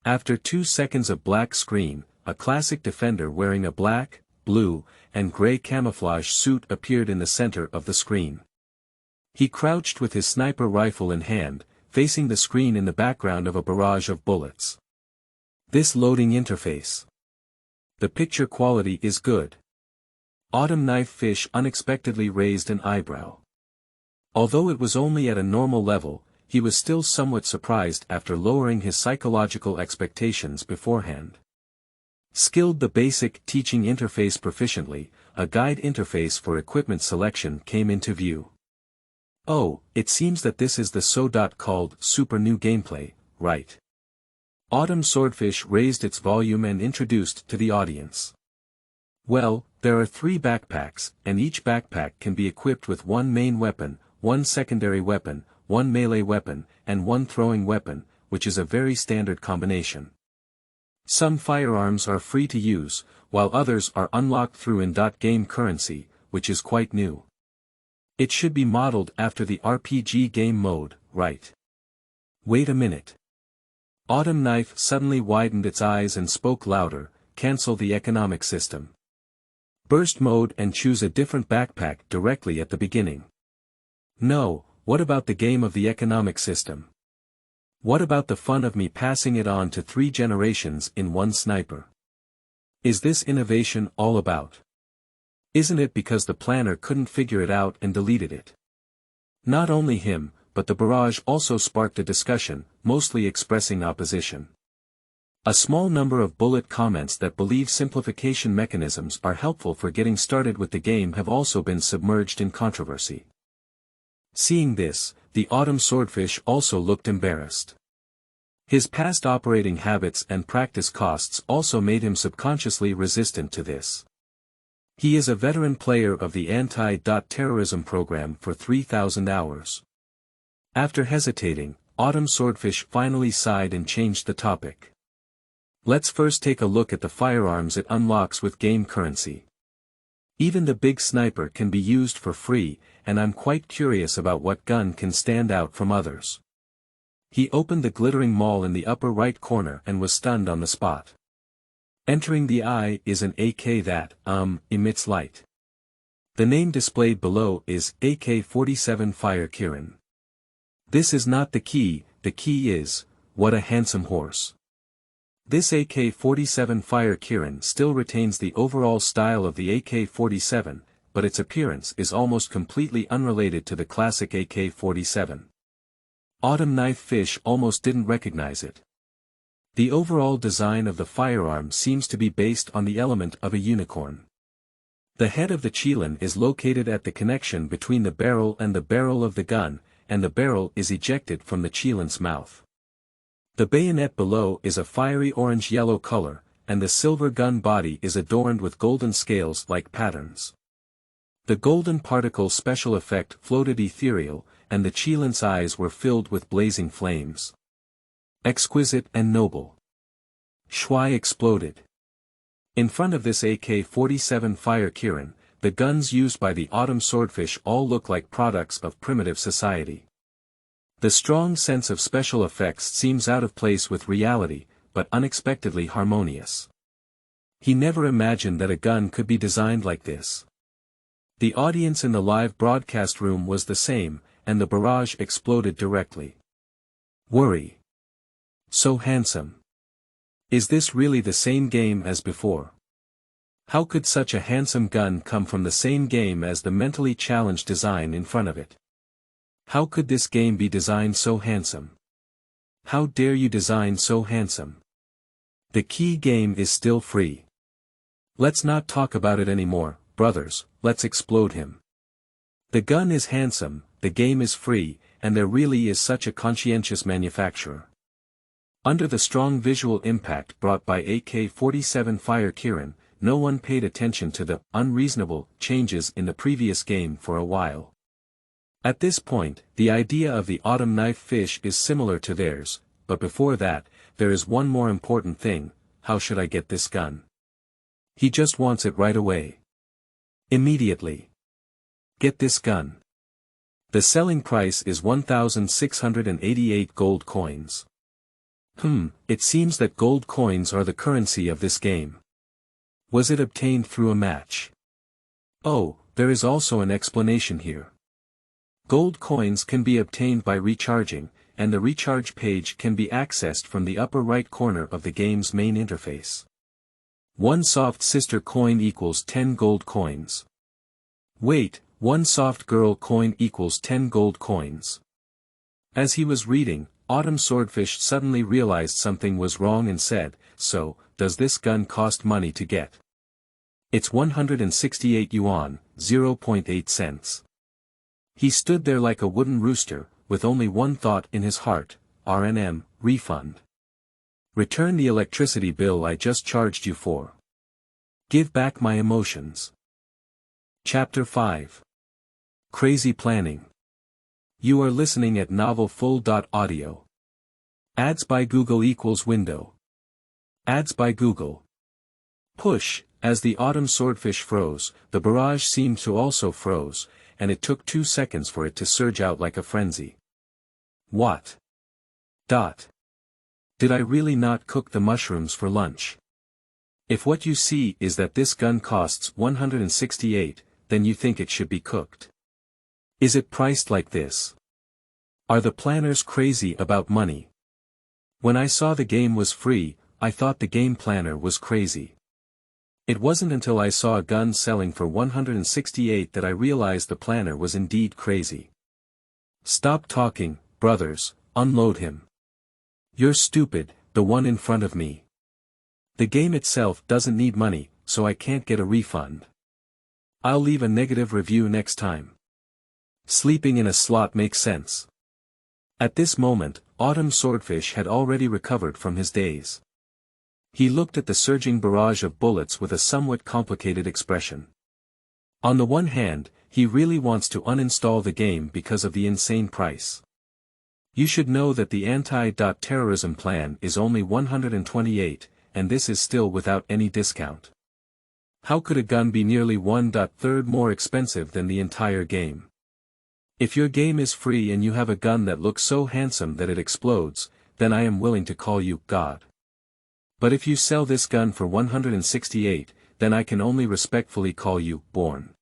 After 2 seconds of black screen, a classic defender wearing a black, blue, and gray camouflage suit appeared in the center of the screen. He crouched with his sniper rifle in hand, facing the screen in the background of a barrage of bullets. This loading interface. The picture quality is good. Autumn Knife Fish unexpectedly raised an eyebrow. Although it was only at a normal level, he was still somewhat surprised after lowering his psychological expectations beforehand. Skilled the basic teaching interface proficiently, a guide interface for equipment selection came into view. Oh, it seems that this is the so-called super new gameplay, right? Autumn Swordfish raised its volume and introduced to the audience. Well, there are 3 backpacks, and each backpack can be equipped with 1 main weapon, 1 secondary weapon, 1 melee weapon, and 1 throwing weapon, which is a very standard combination. Some firearms are free to use, while others are unlocked through in-game currency, which is quite new. It should be modeled after the RPG game mode, right? Wait a minute. Autumn Knife suddenly widened its eyes and spoke louder, cancel the economic system. Burst mode and choose a different backpack directly at the beginning. No, what about the game of the economic system? What about the fun of me passing it on to 3 generations in 1 sniper? Is this innovation all about? Isn't it because the planner couldn't figure it out and deleted it? Not only him, but the barrage also sparked a discussion, mostly expressing opposition. A small number of bullet comments that believe simplification mechanisms are helpful for getting started with the game have also been submerged in controversy. Seeing this, the Autumn Swordfish also looked embarrassed. His past operating habits and practice costs also made him subconsciously resistant to this. He is a veteran player of the anti-terrorism program for 3,000 hours. After hesitating, Autumn Swordfish finally sighed and changed the topic. Let's first take a look at the firearms it unlocks with game currency. Even the big sniper can be used for free, and I'm quite curious about what gun can stand out from others. He opened the glittering maul in the upper right corner and was stunned on the spot. Entering the eye is an AK that, emits light. The name displayed below is AK-47 Fire Kirin. This is not the key is, what a handsome horse. This AK-47 Fire Kirin still retains the overall style of the AK-47, but its appearance is almost completely unrelated to the classic AK-47. Autumn Knife Fish almost didn't recognize it. The overall design of the firearm seems to be based on the element of a unicorn. The head of the Qilin is located at the connection between the barrel and the barrel of the gun, and the barrel is ejected from the Qilin's mouth. The bayonet below is a fiery orange-yellow color, and the silver gun body is adorned with golden scales-like patterns. The golden particle special effect floated ethereal, and the Qilin's eyes were filled with blazing flames. Exquisite and noble. Shui exploded. In front of this AK-47 Fire Kirin, the guns used by the Autumn Swordfish all look like products of primitive society. The strong sense of special effects seems out of place with reality, but unexpectedly harmonious. He never imagined that a gun could be designed like this. The audience in the live broadcast room was the same, and the barrage exploded directly. Worry. So handsome. Is this really the same game as before? How could such a handsome gun come from the same game as the mentally challenged design in front of it? How could this game be designed so handsome? How dare you design so handsome? The key game is still free. Let's not talk about it anymore, brothers, let's explode him. The gun is handsome, the game is free, and there really is such a conscientious manufacturer. Under the strong visual impact brought by AK-47 Fire Kirin, no one paid attention to the unreasonable changes in the previous game for a while. At this point, the idea of the Autumn Knife Fish is similar to theirs, but before that, there is one more important thing: how should I get this gun? He just wants it right away. Immediately. Get this gun. The selling price is 1,688 gold coins. It seems that gold coins are the currency of this game. Was it obtained through a match? Oh, there is also an explanation here. Gold coins can be obtained by recharging, and the recharge page can be accessed from the upper right corner of the game's main interface. One soft sister coin equals 10 gold coins. Wait, one soft girl coin equals 10 gold coins. As he was reading, Autumn Swordfish suddenly realized something was wrong and said, "So, does this gun cost money to get?" It's 168 yuan, 0.8 cents. He stood there like a wooden rooster, with only one thought in his heart: RNM, refund. Return the electricity bill I just charged you for. Give back my emotions. Chapter 5. Crazy Planning. You are listening at novelfull.audio. Ads by Google equals window. Ads by Google. Push. As the Autumn Swordfish froze, the barrage seemed to also froze, and it took 2 seconds for it to surge out like a frenzy. What? Did I really not cook the mushrooms for lunch? If what you see is that this gun costs 168, then you think it should be cooked. Is it priced like this? Are the planners crazy about money? When I saw the game was free, I thought the game planner was crazy. It wasn't until I saw a gun selling for 168 that I realized the planner was indeed crazy. Stop talking, brothers, unload him. You're stupid, the one in front of me. The game itself doesn't need money, so I can't get a refund. I'll leave a negative review next time. Sleeping in a slot makes sense. At this moment, Autumn Swordfish had already recovered from his daze. He looked at the surging barrage of bullets with a somewhat complicated expression. On the one hand, he really wants to uninstall the game because of the insane price. You should know that the anti-terrorism plan is only 128, and this is still without any discount. How could a gun be nearly 1/3 more expensive than the entire game? If your game is free and you have a gun that looks so handsome that it explodes, then I am willing to call you God. But if you sell this gun for 168, then I can only respectfully call you born.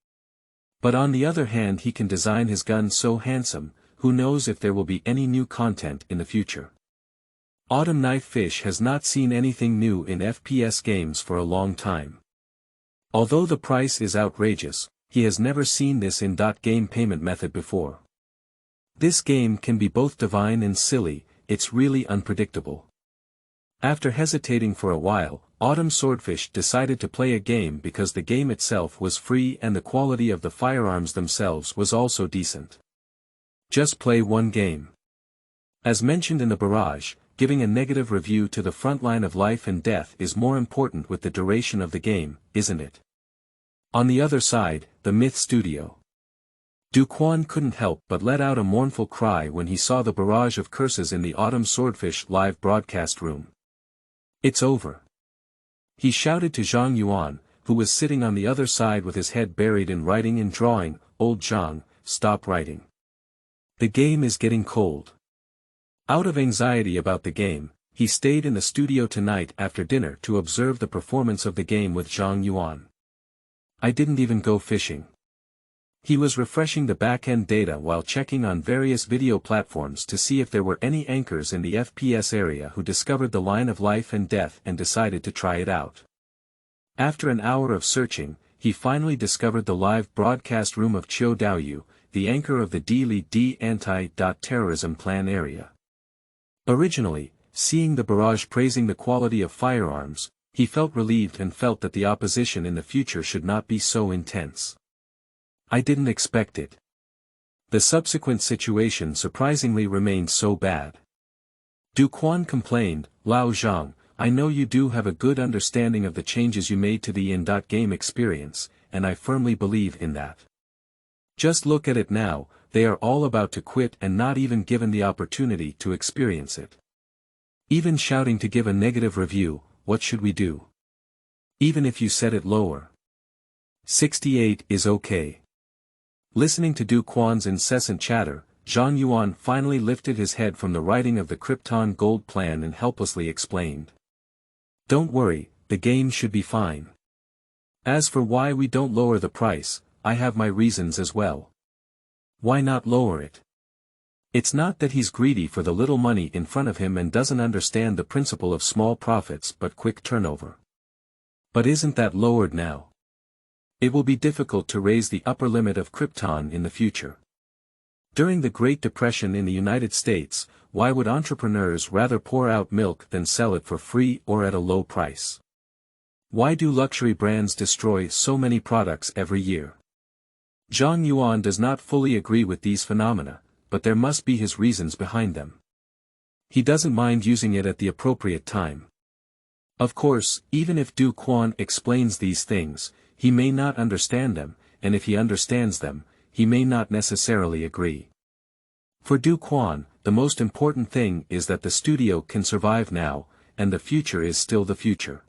But on the other hand, he can design his gun so handsome, who knows if there will be any new content in the future. Autumn Knife Fish has not seen anything new in FPS games for a long time. Although the price is outrageous, he has never seen this in game payment method before. This game can be both divine and silly, it's really unpredictable. After hesitating for a while, Autumn Swordfish decided to play a game because the game itself was free and the quality of the firearms themselves was also decent. Just play one game. As mentioned in the barrage, giving a negative review to the front line of life and death is more important with the duration of the game, isn't it? On the other side, the Myth Studio. Du Quan couldn't help but let out a mournful cry when he saw the barrage of curses in the Autumn Swordfish live broadcast room. It's over. He shouted to Zhang Yuan, who was sitting on the other side with his head buried in writing and drawing, "Old Zhang, stop writing. The game is getting cold." Out of anxiety about the game, he stayed in the studio tonight after dinner to observe the performance of the game with Zhang Yuan. I didn't even go fishing. He was refreshing the back-end data while checking on various video platforms to see if there were any anchors in the FPS area who discovered the line of life and death and decided to try it out. After an hour of searching, he finally discovered the live broadcast room of Qiu Daoyu, the anchor of the D anti-terrorism plan area. Originally, seeing the barrage praising the quality of firearms, he felt relieved and felt that the opposition in the future should not be so intense. I didn't expect it. The subsequent situation surprisingly remained so bad. Du Quan complained, "Lao Zhang, I know you do have a good understanding of the changes you made to the in-game experience, and I firmly believe in that. Just look at it now, they are all about to quit and not even given the opportunity to experience it. Even shouting to give a negative review, what should we do? Even if you set it lower. 68 is okay." Listening to Du Quan's incessant chatter, Zhang Yuan finally lifted his head from the writing of the Krypton Gold plan and helplessly explained. "Don't worry, the game should be fine. As for why we don't lower the price, I have my reasons as well. Why not lower it? It's not that he's greedy for the little money in front of him and doesn't understand the principle of small profits but quick turnover. But isn't that lowered now? It will be difficult to raise the upper limit of Krypton in the future. During the Great Depression in the United States, why would entrepreneurs rather pour out milk than sell it for free or at a low price? Why do luxury brands destroy so many products every year?" Zhang Yuan does not fully agree with these phenomena, but there must be his reasons behind them. He doesn't mind using it at the appropriate time. Of course, even if Du Quan explains these things, he may not understand them, and if he understands them, he may not necessarily agree. For Du Quan, the most important thing is that the studio can survive now, and the future is still the future.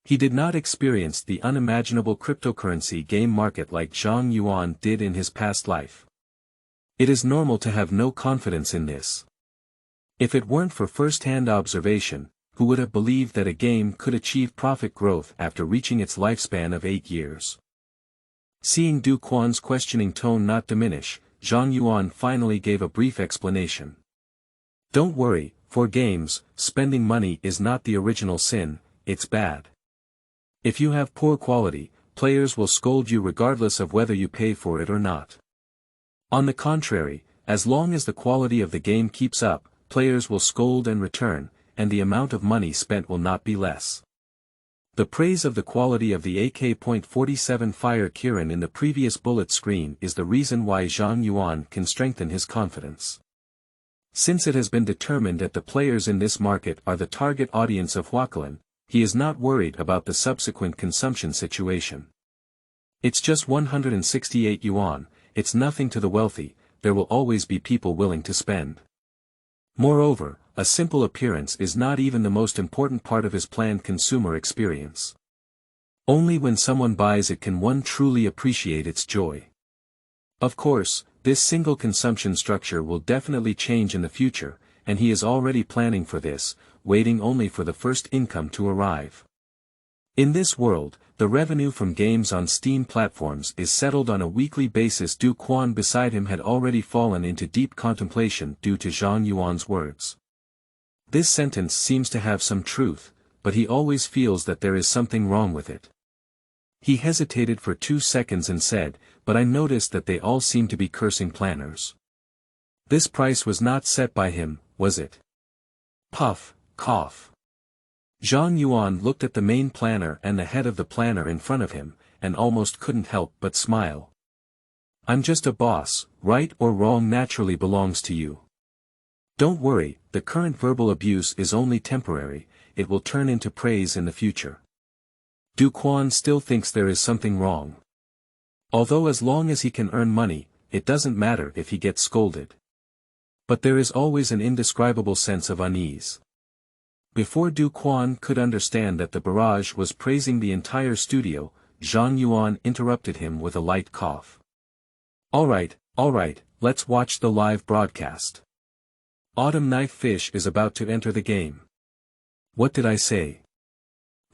He did not experience the unimaginable cryptocurrency game market like Zhang Yuan did in his past life. It is normal to have no confidence in this. If it weren't for first-hand observation, who would have believed that a game could achieve profit growth after reaching its lifespan of 8 years? Seeing Du Quan's questioning tone not diminish, Zhang Yuan finally gave a brief explanation. "Don't worry, for games, spending money is not the original sin, it's bad. If you have poor quality, players will scold you regardless of whether you pay for it or not. On the contrary, as long as the quality of the game keeps up, players will scold and return, and the amount of money spent will not be less." The praise of the quality of the AK.47 Fire Kirin in the previous bullet screen is the reason why Zhang Yuan can strengthen his confidence. Since it has been determined that the players in this market are the target audience of Huaquilin, he is not worried about the subsequent consumption situation. It's just 168 yuan, it's nothing to the wealthy, there will always be people willing to spend. Moreover, a simple appearance is not even the most important part of his planned consumer experience. Only when someone buys it can one truly appreciate its joy. Of course, this single consumption structure will definitely change in the future, and he is already planning for this, waiting only for the first income to arrive. In this world, the revenue from games on Steam platforms is settled on a weekly basis. Du Quan beside him had already fallen into deep contemplation due to Zhang Yuan's words. This sentence seems to have some truth, but he always feels that there is something wrong with it. He hesitated for 2 seconds and said, "But I noticed that they all seem to be cursing planners. This price was not set by him, was it?" Puff, cough. Zhang Yuan looked at the main planner and the head of the planner in front of him, and almost couldn't help but smile. "I'm just a boss, right or wrong naturally belongs to you. Don't worry, the current verbal abuse is only temporary, it will turn into praise in the future." Du Quan still thinks there is something wrong. Although as long as he can earn money, it doesn't matter if he gets scolded. But there is always an indescribable sense of unease. Before Du Quan could understand that the barrage was praising the entire studio, Zhang Yuan interrupted him with a light cough. All right, let's watch the live broadcast. Autumn Knife Fish is about to enter the game. What did I say?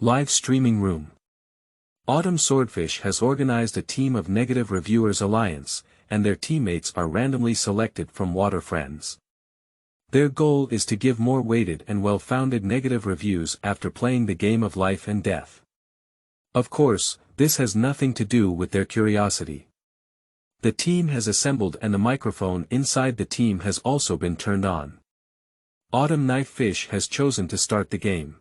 Live streaming room. Autumn Swordfish has organized a team of Negative Reviewers Alliance, and their teammates are randomly selected from Water Friends. Their goal is to give more weighted and well-founded negative reviews after playing the game of life and death. Of course, this has nothing to do with their curiosity. The team has assembled and the microphone inside the team has also been turned on. Autumn Knife Fish has chosen to start the game.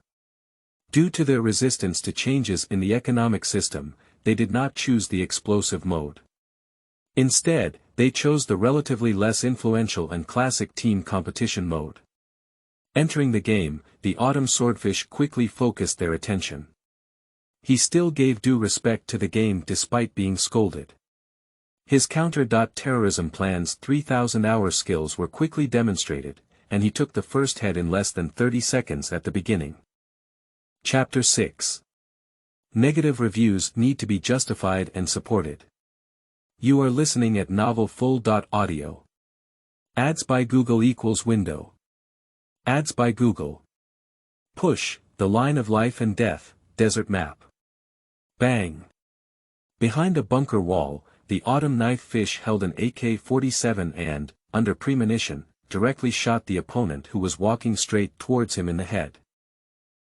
Due to their resistance to changes in the economic system, they did not choose the explosive mode. Instead, they chose the relatively less influential and classic team competition mode. Entering the game, the Autumn Swordfish quickly focused their attention. He still gave due respect to the game despite being scolded. His counter-terrorism plan's 3,000-hour skills were quickly demonstrated, and he took the first head in less than 30 seconds at the beginning. Chapter 6. Negative reviews need to be justified and supported. You are listening at Novel Full.audio. Ads by Google equals window. Ads by Google. Push, the line of life and death, desert map. Bang. Behind a bunker wall, the Autumn Knife Fish held an AK-47 and, under premonition, directly shot the opponent who was walking straight towards him in the head.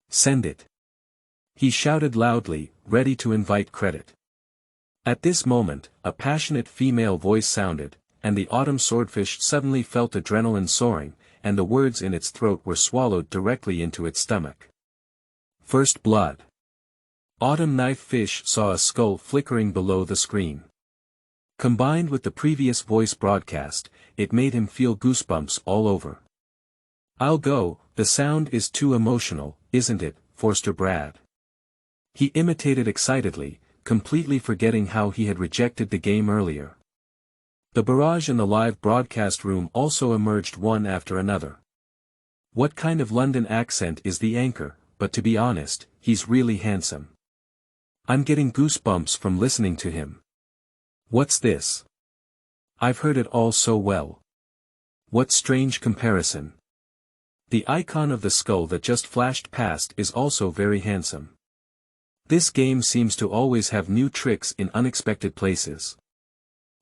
Send it. He shouted loudly, ready to invite credit. At this moment, a passionate female voice sounded, and the Autumn Swordfish suddenly felt adrenaline soaring, and the words in its throat were swallowed directly into its stomach. First blood. Autumn Knife Fish saw a skull flickering below the screen. Combined with the previous voice broadcast, it made him feel goosebumps all over. "I'll go, the sound is too emotional, isn't it, Forster Brad?" He imitated excitedly, completely forgetting how he had rejected the game earlier. The barrage in the live broadcast room also emerged one after another. What kind of London accent is the anchor, but to be honest, he's really handsome. I'm getting goosebumps from listening to him. What's this? I've heard it all so well. What strange comparison. The icon of the skull that just flashed past is also very handsome. This game seems to always have new tricks in unexpected places.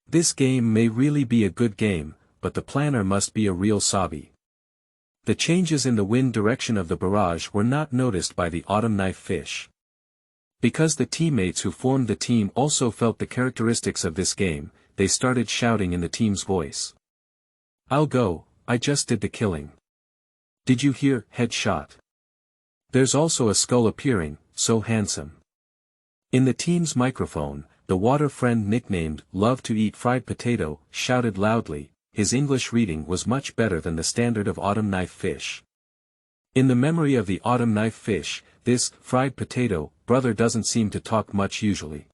This game may really be a good game, but the planner must be a real sobby. The changes in the wind direction of the barrage were not noticed by the Autumn Knife Fish. Because the teammates who formed the team also felt the characteristics of this game, they started shouting in the team's voice. "I'll go, I just did the killing. Did you hear, headshot? There's also a skull appearing, so handsome." In the team's microphone, the water friend nicknamed Love to Eat Fried Potato shouted loudly. His English reading was much better than the standard of Autumn Knife Fish. In the memory of the Autumn Knife Fish, this fried potato brother doesn't seem to talk much usually.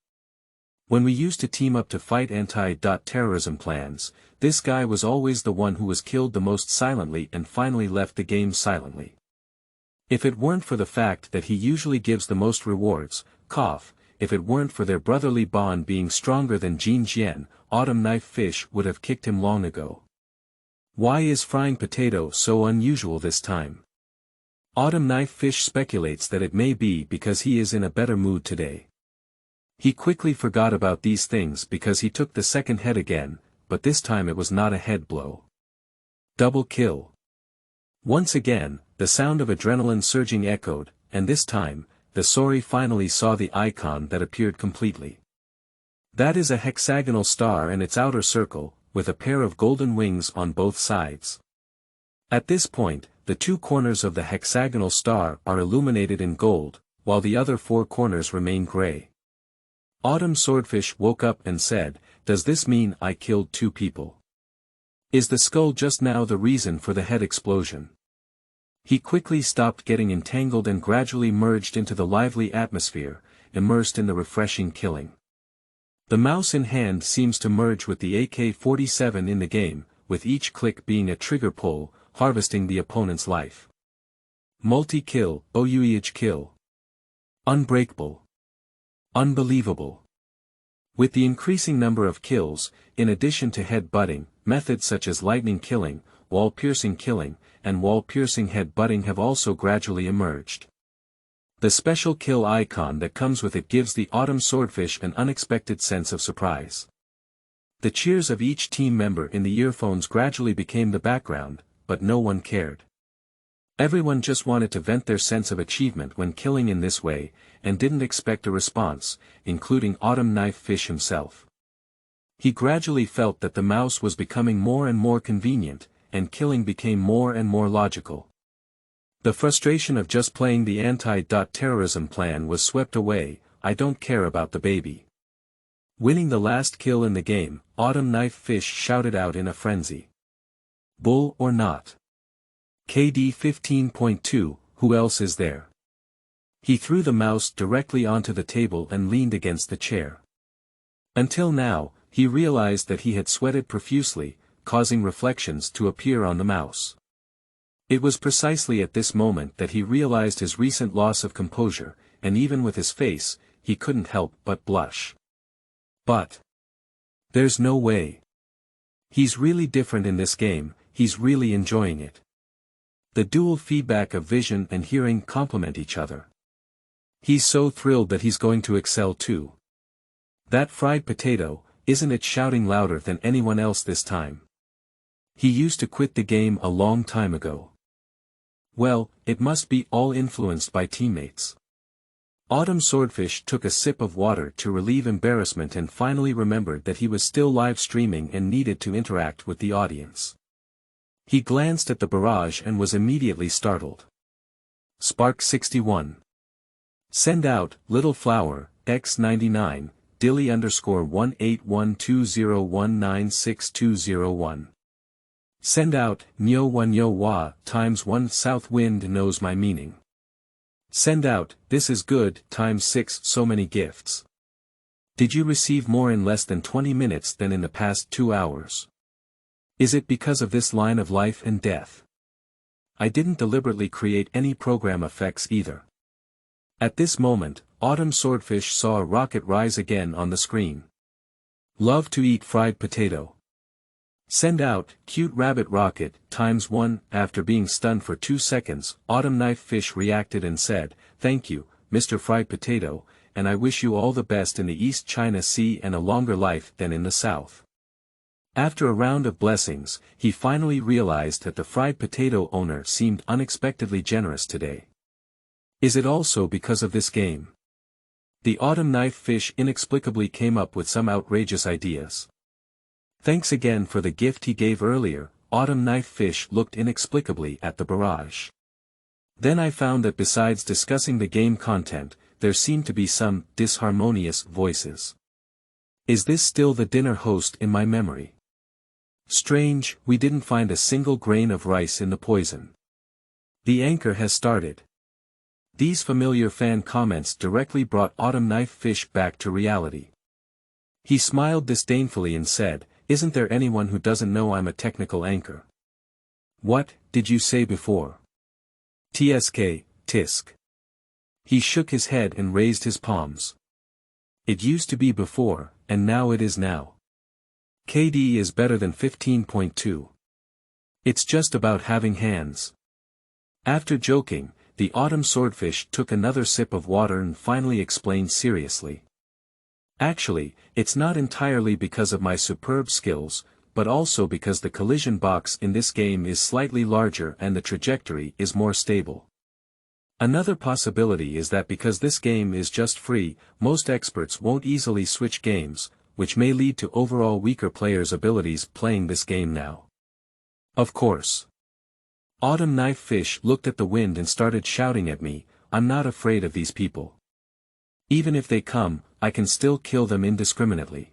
When we used to team up to fight anti-terrorism plans, this guy was always the one who was killed the most silently and finally left the game silently. If it weren't for the fact that he usually gives the most rewards, if it weren't for their brotherly bond being stronger than Jin Jian, Autumn Knife Fish would have kicked him long ago. Why is frying potato so unusual this time? Autumn Knife Fish speculates that it may be because he is in a better mood today. He quickly forgot about these things because he took the second head again, but this time it was not a head blow. Double kill. Once again, the sound of adrenaline surging echoed, and this time, the Sori finally saw the icon that appeared completely. That is a hexagonal star and its outer circle, with a pair of golden wings on both sides. At this point, the two corners of the hexagonal star are illuminated in gold, while the other four corners remain gray. Autumn Swordfish woke up and said, "Does this mean I killed two people? Is the skull just now the reason for the head explosion?" He quickly stopped getting entangled and gradually merged into the lively atmosphere, immersed in the refreshing killing. The mouse in hand seems to merge with the AK-47 in the game, with each click being a trigger pull, harvesting the opponent's life. Multi-kill, OUEH kill. Unbreakable. Unbelievable. With the increasing number of kills, in addition to head-butting, methods such as lightning killing, wall-piercing killing, and wall-piercing head-butting have also gradually emerged. The special kill icon that comes with it gives the Autumn Swordfish an unexpected sense of surprise. The cheers of each team member in the earphones gradually became the background, but no one cared. Everyone just wanted to vent their sense of achievement when killing in this way, and didn't expect a response, including Autumn Knife Fish himself. He gradually felt that the mouse was becoming more and more convenient, and killing became more and more logical. The frustration of just playing the anti-terrorism plan was swept away. "I don't care about the baby." Winning the last kill in the game, Autumn Knife Fish shouted out in a frenzy. "Bull or not? KD 15.2, who else is there?" He threw the mouse directly onto the table and leaned against the chair. Until now, he realized that he had sweated profusely, causing reflections to appear on the mouse. It was precisely at this moment that he realized his recent loss of composure, and even with his face, he couldn't help but blush. But there's no way. He's really different in this game, he's really enjoying it. The dual feedback of vision and hearing complement each other. He's so thrilled that he's going to excel too. That fried potato, isn't it shouting louder than anyone else this time? He used to quit the game a long time ago. Well, it must be all influenced by teammates. Autumn Swordfish took a sip of water to relieve embarrassment and finally remembered that he was still live streaming and needed to interact with the audience. He glanced at the barrage and was immediately startled. Spark 61. Send out, Little Flower, X99, Dilly _18120196201. Send out, Nyo Wa times 1 South Wind knows my meaning. Send out, This is good times 6 so many gifts. Did you receive more in less than 20 minutes than in the past 2 hours? Is it because of this line of life and death? I didn't deliberately create any program effects either. At this moment, Autumn Swordfish saw a rocket rise again on the screen. Love to eat fried potato. Send out, Cute Rabbit Rocket, times 1, after being stunned for 2 seconds, Autumn Knife Fish reacted and said, Thank you, Mr. Fried Potato, and I wish you all the best in the East China Sea and a longer life than in the South. After a round of blessings, he finally realized that the fried potato owner seemed unexpectedly generous today. Is it also because of this game? The Autumn Knife Fish inexplicably came up with some outrageous ideas. Thanks again for the gift he gave earlier. Autumn Knife Fish looked inexplicably at the barrage. Then I found that besides discussing the game content, there seemed to be some disharmonious voices. Is this still the dinner host in my memory? Strange, we didn't find a single grain of rice in the poison. The anchor has started. These familiar fan comments directly brought Autumn Knife Fish back to reality. He smiled disdainfully and said, Isn't there anyone who doesn't know I'm a technical anchor? What, did you say before? TSK, tisk. He shook his head and raised his palms. It used to be before, and now it is now. KD is better than 15.2. It's just about having hands. After joking, the Autumn Swordfish took another sip of water and finally explained seriously. Actually, it's not entirely because of my superb skills, but also because the collision box in this game is slightly larger and the trajectory is more stable. Another possibility is that because this game is just free, most experts won't easily switch games, which may lead to overall weaker players' abilities playing this game now. Of course. Autumn Knife Fish looked at the wind and started shouting at me, "I'm not afraid of these people. Even if they come, I can still kill them indiscriminately."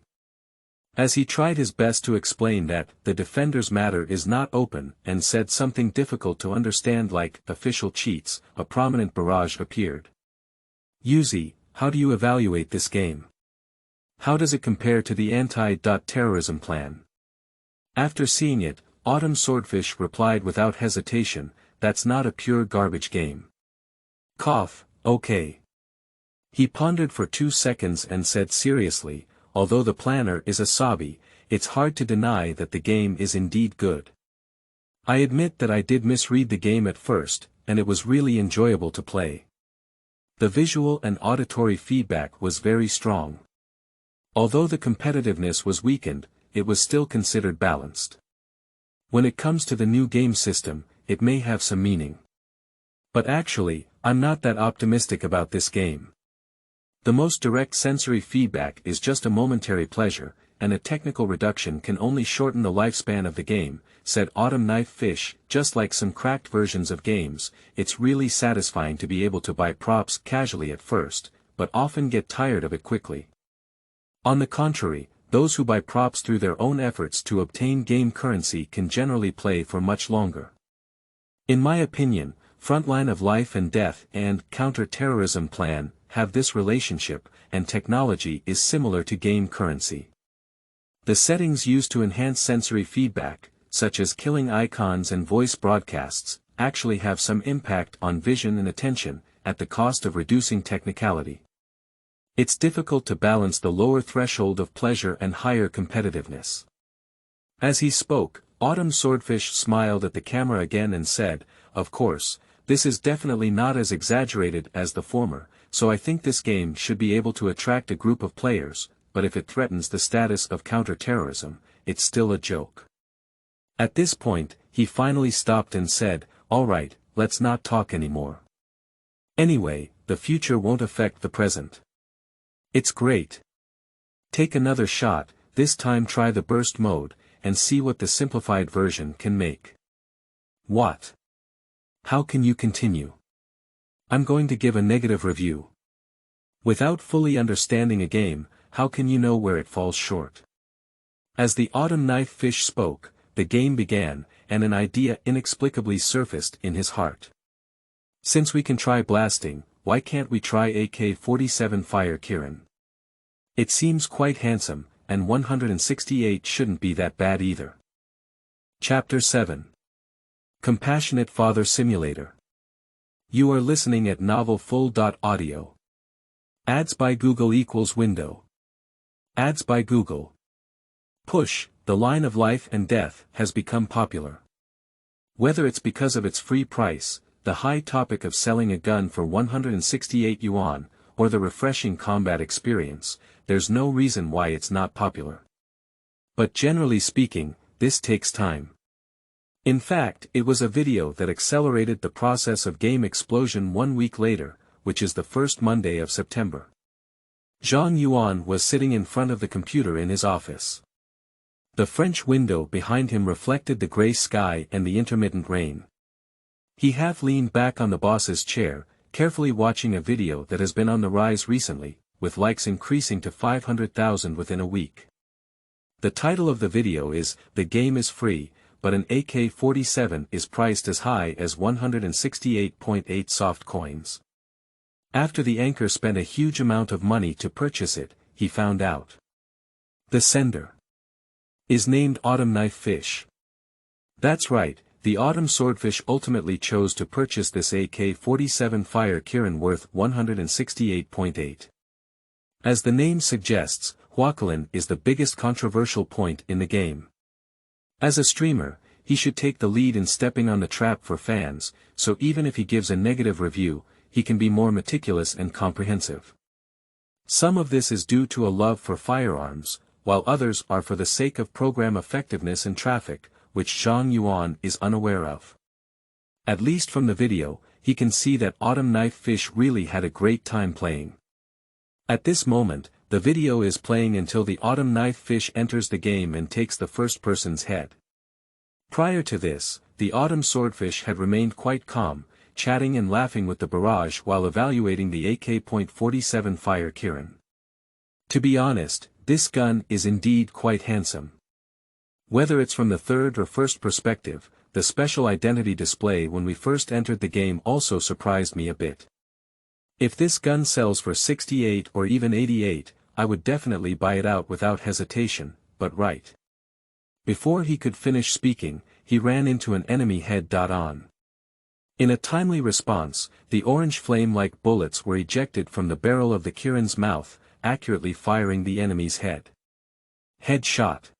As he tried his best to explain that the defender's matter is not open and said something difficult to understand like official cheats, a prominent barrage appeared. Yuzi, how do you evaluate this game? How does it compare to the anti-terrorism plan? After seeing it, Autumn Swordfish replied without hesitation, "That's not a pure garbage game." Cough, okay. He pondered for 2 seconds and said seriously, "Although the planner is a sobby, it's hard to deny that the game is indeed good. I admit that I did misread the game at first, and it was really enjoyable to play. The visual and auditory feedback was very strong. Although the competitiveness was weakened, it was still considered balanced. When it comes to the new game system, it may have some meaning. But actually, I'm not that optimistic about this game. The most direct sensory feedback is just a momentary pleasure, and a technical reduction can only shorten the lifespan of the game," said Autumn Knife Fish. "Just like some cracked versions of games, it's really satisfying to be able to buy props casually at first, but often get tired of it quickly. On the contrary, those who buy props through their own efforts to obtain game currency can generally play for much longer. In my opinion, Frontline of Life and Death and Counter-Terrorism Plan have this relationship, and technology is similar to game currency. The settings used to enhance sensory feedback, such as killing icons and voice broadcasts, actually have some impact on vision and attention, at the cost of reducing technicality. It's difficult to balance the lower threshold of pleasure and higher competitiveness." As he spoke, Autumn Swordfish smiled at the camera again and said, "Of course, this is definitely not as exaggerated as the former, so I think this game should be able to attract a group of players, but if it threatens the status of counter-terrorism, it's still a joke." At this point, he finally stopped and said, "All right, let's not talk anymore. Anyway, the future won't affect the present. It's great. Take another shot, this time try the burst mode, and see what the simplified version can make." "What? How can you continue? I'm going to give a negative review. Without fully understanding a game, how can you know where it falls short?" As the Autumn Knife Fish spoke, the game began, and an idea inexplicably surfaced in his heart. "Since we can try blasting, why can't we try AK-47 Fire Kirin? It seems quite handsome, and 168 shouldn't be that bad either." Chapter 7. Compassionate Father Simulator. You are listening at novelfull.audio. Ads by Google equals window. Ads by Google. Push, the line of life and death, has become popular. Whether it's because of its free price, the high topic of selling a gun for 168 yuan, or the refreshing combat experience, there's no reason why it's not popular. But generally speaking, this takes time. In fact, it was a video that accelerated the process of game explosion 1 week later, which is the first Monday of September. Zhang Yuan was sitting in front of the computer in his office. The French window behind him reflected the gray sky and the intermittent rain. He half leaned back on the boss's chair, carefully watching a video that has been on the rise recently, with likes increasing to 500,000 within a week. The title of the video is, "The Game is Free, but an AK-47 is priced as high as 168.8 soft coins." After the anchor spent a huge amount of money to purchase it, he found out. The sender is named Autumn Knife Fish. That's right, the Autumn Swordfish ultimately chose to purchase this AK-47 Fire Kirin worth 168.8. As the name suggests, Huaquilin is the biggest controversial point in the game. As a streamer, he should take the lead in stepping on the trap for fans, so even if he gives a negative review, he can be more meticulous and comprehensive. Some of this is due to a love for firearms, while others are for the sake of program effectiveness and traffic, which Zhang Yuan is unaware of. At least from the video, he can see that Autumn Knife Fish really had a great time playing. At this moment, the video is playing until the Autumn Knife Fish enters the game and takes the first person's head. Prior to this, the Autumn Swordfish had remained quite calm, chatting and laughing with the barrage while evaluating the AK.47 Fire Kirin. To be honest, this gun is indeed quite handsome. Whether it's from the third or first perspective, the special identity display when we first entered the game also surprised me a bit. If this gun sells for 68 or even 88, I would definitely buy it out without hesitation, but right. Before he could finish speaking, he ran into an enemy head-on. In a timely response, the orange flame-like bullets were ejected from the barrel of the Kirin's mouth, accurately firing the enemy's head. Headshot.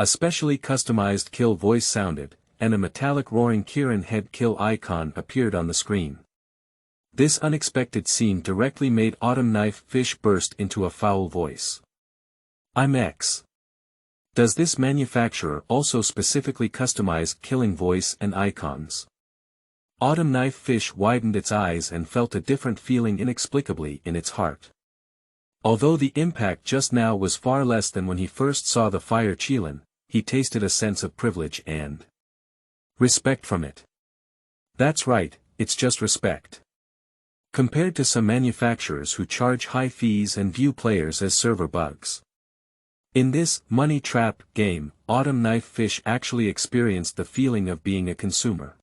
A specially customized kill voice sounded, and a metallic roaring Kirin head kill icon appeared on the screen. This unexpected scene directly made Autumn Knife Fish burst into a foul voice. I'm X. Does this manufacturer also specifically customize killing voice and icons? Autumn Knife Fish widened its eyes and felt a different feeling inexplicably in its heart. Although the impact just now was far less than when he first saw the Fire Qilin, he tasted a sense of privilege and respect from it. That's right, it's just respect. Compared to some manufacturers who charge high fees and view players as server bugs. In this money trap game, Autumn Knife Fish actually experienced the feeling of being a consumer.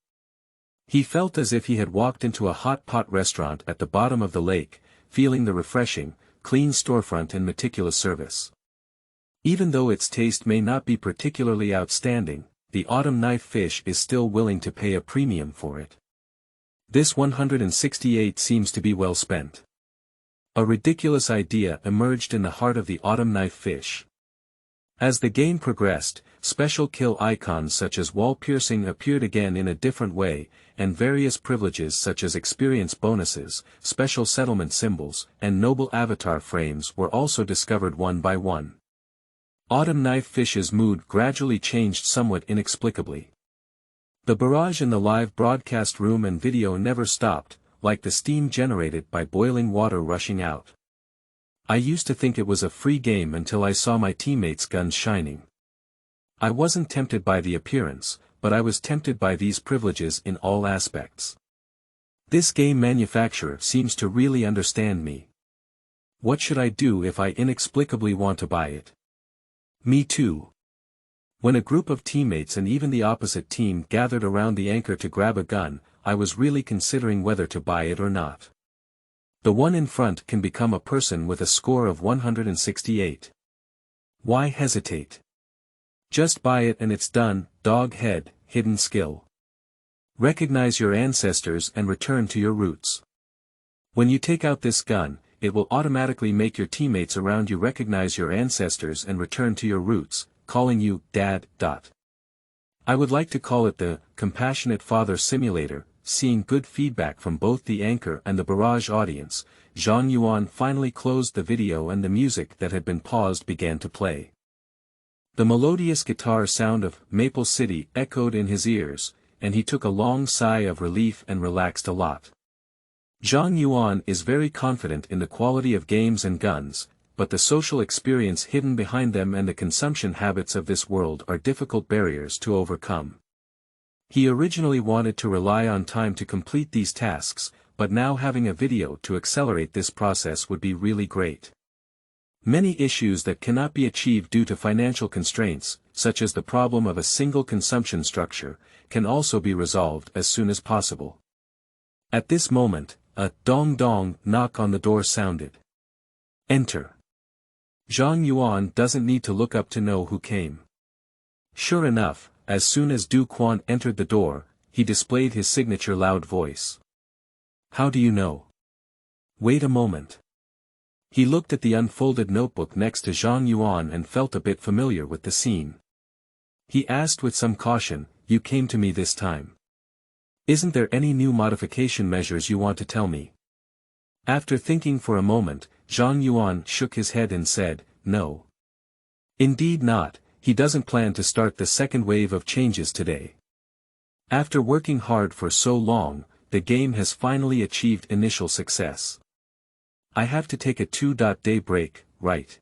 He felt as if he had walked into a hot pot restaurant at the bottom of the lake, feeling the refreshing, clean storefront and meticulous service. Even though its taste may not be particularly outstanding, the Autumn Knife Fish is still willing to pay a premium for it. This 168 seems to be well spent. A ridiculous idea emerged in the heart of the Autumn Knife Fish. As the game progressed, special kill icons such as wall piercing appeared again in a different way, and various privileges such as experience bonuses, special settlement symbols, and noble avatar frames were also discovered one by one. Autumn Knife Fish's mood gradually changed somewhat inexplicably. The barrage in the live broadcast room and video never stopped, like the steam generated by boiling water rushing out. I used to think it was a free game until I saw my teammates' guns shining. I wasn't tempted by the appearance, but I was tempted by these privileges in all aspects. This game manufacturer seems to really understand me. What should I do if I inexplicably want to buy it? Me too. When a group of teammates and even the opposite team gathered around the anchor to grab a gun, I was really considering whether to buy it or not. The one in front can become a person with a score of 168. Why hesitate? Just buy it and it's done. Dog head, hidden skill. Recognize your ancestors and return to your roots. When you take out this gun, it will automatically make your teammates around you recognize your ancestors and return to your roots, calling you Dad. I would like to call it the Compassionate Father Simulator. Seeing good feedback from both the anchor and the barrage audience, Zhang Yuan finally closed the video and the music that had been paused began to play. The melodious guitar sound of Maple City echoed in his ears, and he took a long sigh of relief and relaxed a lot. Zhang Yuan is very confident in the quality of games and guns, but the social experience hidden behind them and the consumption habits of this world are difficult barriers to overcome. He originally wanted to rely on time to complete these tasks, but now having a video to accelerate this process would be really great. Many issues that cannot be achieved due to financial constraints, such as the problem of a single consumption structure, can also be resolved as soon as possible. At this moment, a dong-dong knock on the door sounded. Enter. Zhang Yuan doesn't need to look up to know who came. Sure enough, as soon as Du Quan entered the door, he displayed his signature loud voice. How do you know? Wait a moment. He looked at the unfolded notebook next to Zhang Yuan and felt a bit familiar with the scene. He asked with some caution, you came to me this time. Isn't there any new modification measures you want to tell me? After thinking for a moment, Zhang Yuan shook his head and said, no. Indeed not, he doesn't plan to start the second wave of changes today. After working hard for so long, the game has finally achieved initial success. I have to take a 2-day break, right?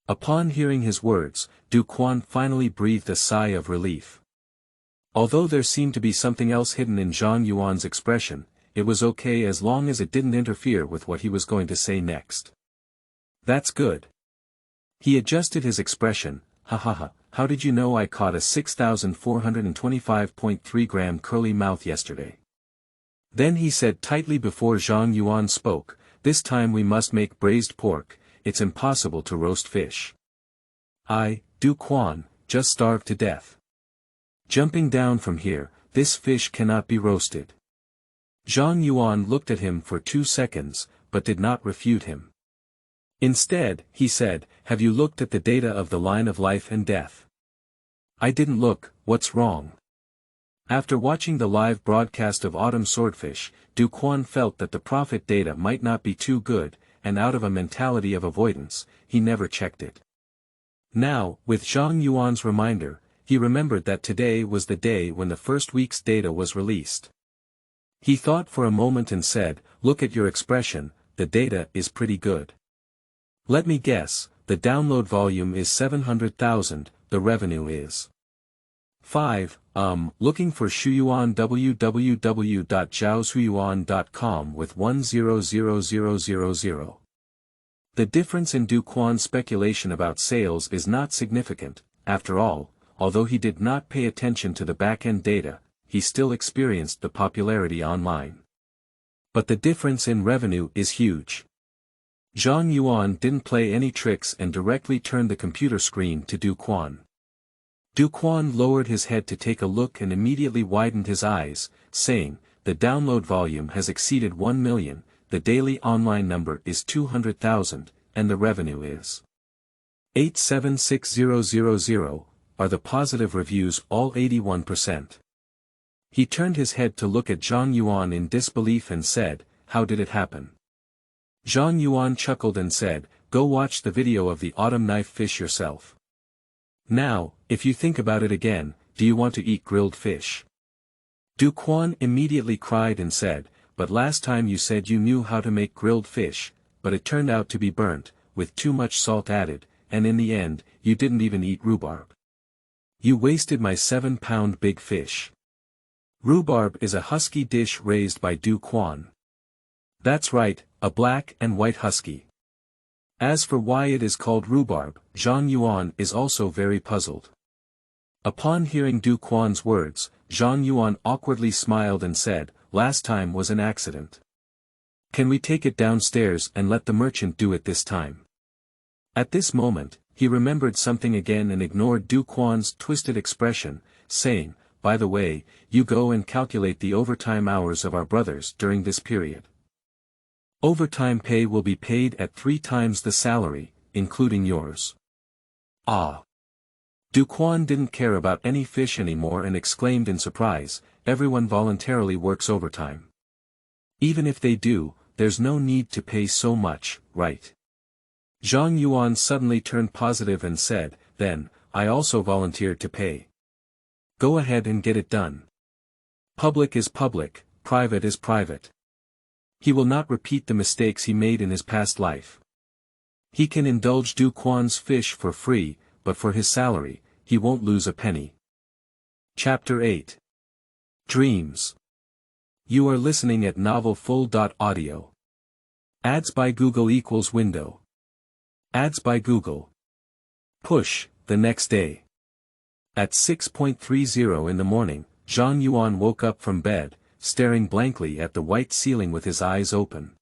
Upon hearing his words, Du Quan finally breathed a sigh of relief. Although there seemed to be something else hidden in Zhang Yuan's expression, it was okay as long as it didn't interfere with what he was going to say next. That's good. He adjusted his expression. Ha ha ha, how did you know I caught a 6,425.3 gram curly mouth yesterday? Then he said tightly before Zhang Yuan spoke, this time we must make braised pork, it's impossible to roast fish. Du Quan, just starved to death. Jumping down from here, this fish cannot be roasted. Zhang Yuan looked at him for 2 seconds, but did not refute him. Instead, he said, have you looked at the data of the line of life and death? I didn't look, what's wrong? After watching the live broadcast of Autumn Swordfish, Du Quan felt that the profit data might not be too good, and out of a mentality of avoidance, he never checked it. Now, with Zhang Yuan's reminder, he remembered that today was the day when the first week's data was released. He thought for a moment and said, look at your expression, the data is pretty good. Let me guess, the download volume is 700,000, the revenue is 5, looking for Shuyuan www.zhaoshuyuan.com with 100000. The difference in Du Quan's speculation about sales is not significant, after all, although he did not pay attention to the back-end data, he still experienced the popularity online. But the difference in revenue is huge. Zhang Yuan didn't play any tricks and directly turned the computer screen to Du Quan. Du Quan lowered his head to take a look and immediately widened his eyes, saying, the download volume has exceeded 1 million, the daily online number is 200,000, and the revenue is 876000, are the positive reviews all 81%. He turned his head to look at Zhang Yuan in disbelief and said, how did it happen? Zhang Yuan chuckled and said, go watch the video of the autumn knife fish yourself. Now, if you think about it again, do you want to eat grilled fish? Du Quan immediately cried and said, but last time you said you knew how to make grilled fish, but it turned out to be burnt, with too much salt added, and in the end, you didn't even eat rhubarb. You wasted my 7-pound big fish. Rhubarb is a husky dish raised by Du Quan. That's right, a black and white husky. As for why it is called rhubarb, Zhang Yuan is also very puzzled. Upon hearing Du Quan's words, Zhang Yuan awkwardly smiled and said, last time was an accident. Can we take it downstairs and let the merchant do it this time? At this moment, he remembered something again and ignored Du Quan's twisted expression, saying, by the way, you go and calculate the overtime hours of our brothers during this period. Overtime pay will be paid at 3 times the salary, including yours. Ah! Du Quan didn't care about any fish anymore and exclaimed in surprise, everyone voluntarily works overtime. Even if they do, there's no need to pay so much, right? Zhang Yuan suddenly turned positive and said, then, I also volunteered to pay. Go ahead and get it done. Public is public, private is private. He will not repeat the mistakes he made in his past life. He can indulge Du Quan's fish for free, but for his salary, he won't lose a penny. Chapter 8. Dreams. You are listening at novelfull.audio. Ads by Google equals window. Ads by Google. Push, the next day. At 6:30 in the morning, Zhang Yuan woke up from bed, staring blankly at the white ceiling with his eyes open.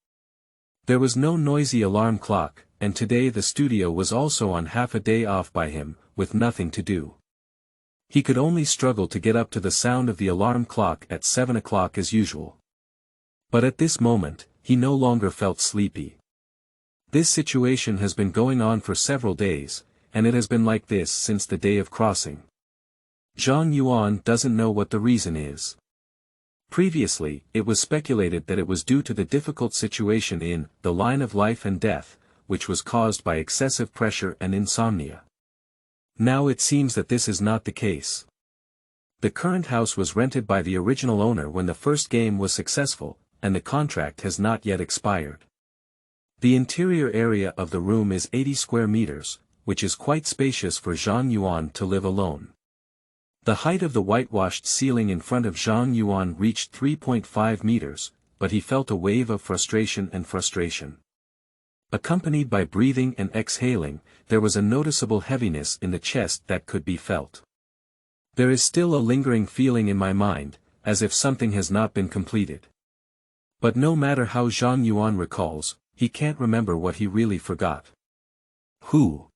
There was no noisy alarm clock, and today the studio was also on half a day off by him, with nothing to do. He could only struggle to get up to the sound of the alarm clock at 7 o'clock as usual. But at this moment, he no longer felt sleepy. This situation has been going on for several days, and it has been like this since the day of crossing. Zhang Yuan doesn't know what the reason is. Previously, it was speculated that it was due to the difficult situation in the line of life and death, which was caused by excessive pressure and insomnia. Now it seems that this is not the case. The current house was rented by the original owner when the first game was successful, and the contract has not yet expired. The interior area of the room is 80 square meters, which is quite spacious for Zhang Yuan to live alone. The height of the whitewashed ceiling in front of Zhang Yuan reached 3.5 meters, but he felt a wave of frustration. Accompanied by breathing and exhaling, there was a noticeable heaviness in the chest that could be felt. There is still a lingering feeling in my mind, as if something has not been completed. But no matter how Zhang Yuan recalls, he can't remember what he really forgot. Who?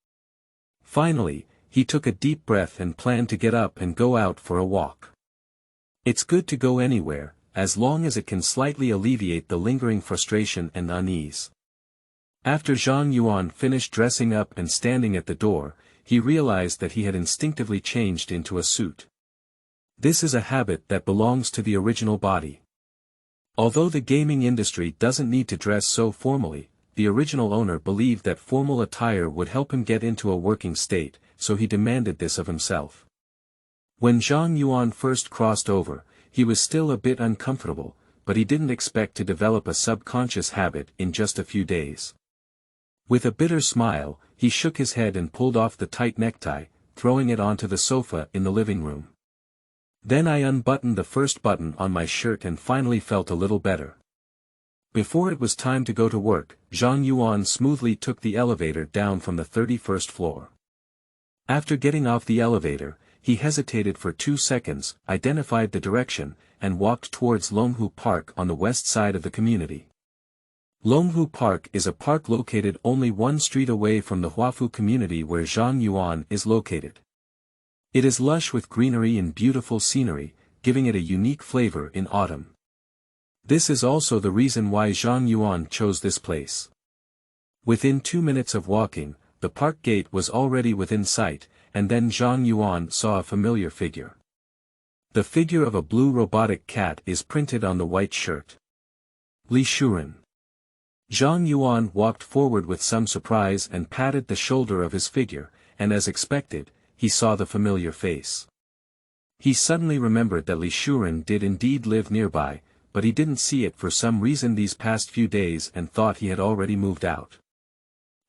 Finally, he took a deep breath and planned to get up and go out for a walk. It's good to go anywhere, as long as it can slightly alleviate the lingering frustration and unease. After Zhang Yuan finished dressing up and standing at the door, he realized that he had instinctively changed into a suit. This is a habit that belongs to the original body. Although the gaming industry doesn't need to dress so formally, the original owner believed that formal attire would help him get into a working state, so he demanded this of himself. When Zhang Yuan first crossed over, he was still a bit uncomfortable, but he didn't expect to develop a subconscious habit in just a few days. With a bitter smile, he shook his head and pulled off the tight necktie, throwing it onto the sofa in the living room. Then I unbuttoned the first button on my shirt and finally felt a little better. Before it was time to go to work, Zhang Yuan smoothly took the elevator down from the 31st floor. After getting off the elevator, he hesitated for 2 seconds, identified the direction, and walked towards Longhu Park on the west side of the community. Longhu Park is a park located only 1 street away from the Huafu community where Zhang Yuan is located. It is lush with greenery and beautiful scenery, giving it a unique flavor in autumn. This is also the reason why Zhang Yuan chose this place. Within 2 minutes of walking, the park gate was already within sight, and then Zhang Yuan saw a familiar figure. The figure of a blue robotic cat is printed on the white shirt. Li Shuren. Zhang Yuan walked forward with some surprise and patted the shoulder of his figure, and as expected, he saw the familiar face. He suddenly remembered that Li Shuren did indeed live nearby, but he didn't see it for some reason these past few days and thought he had already moved out.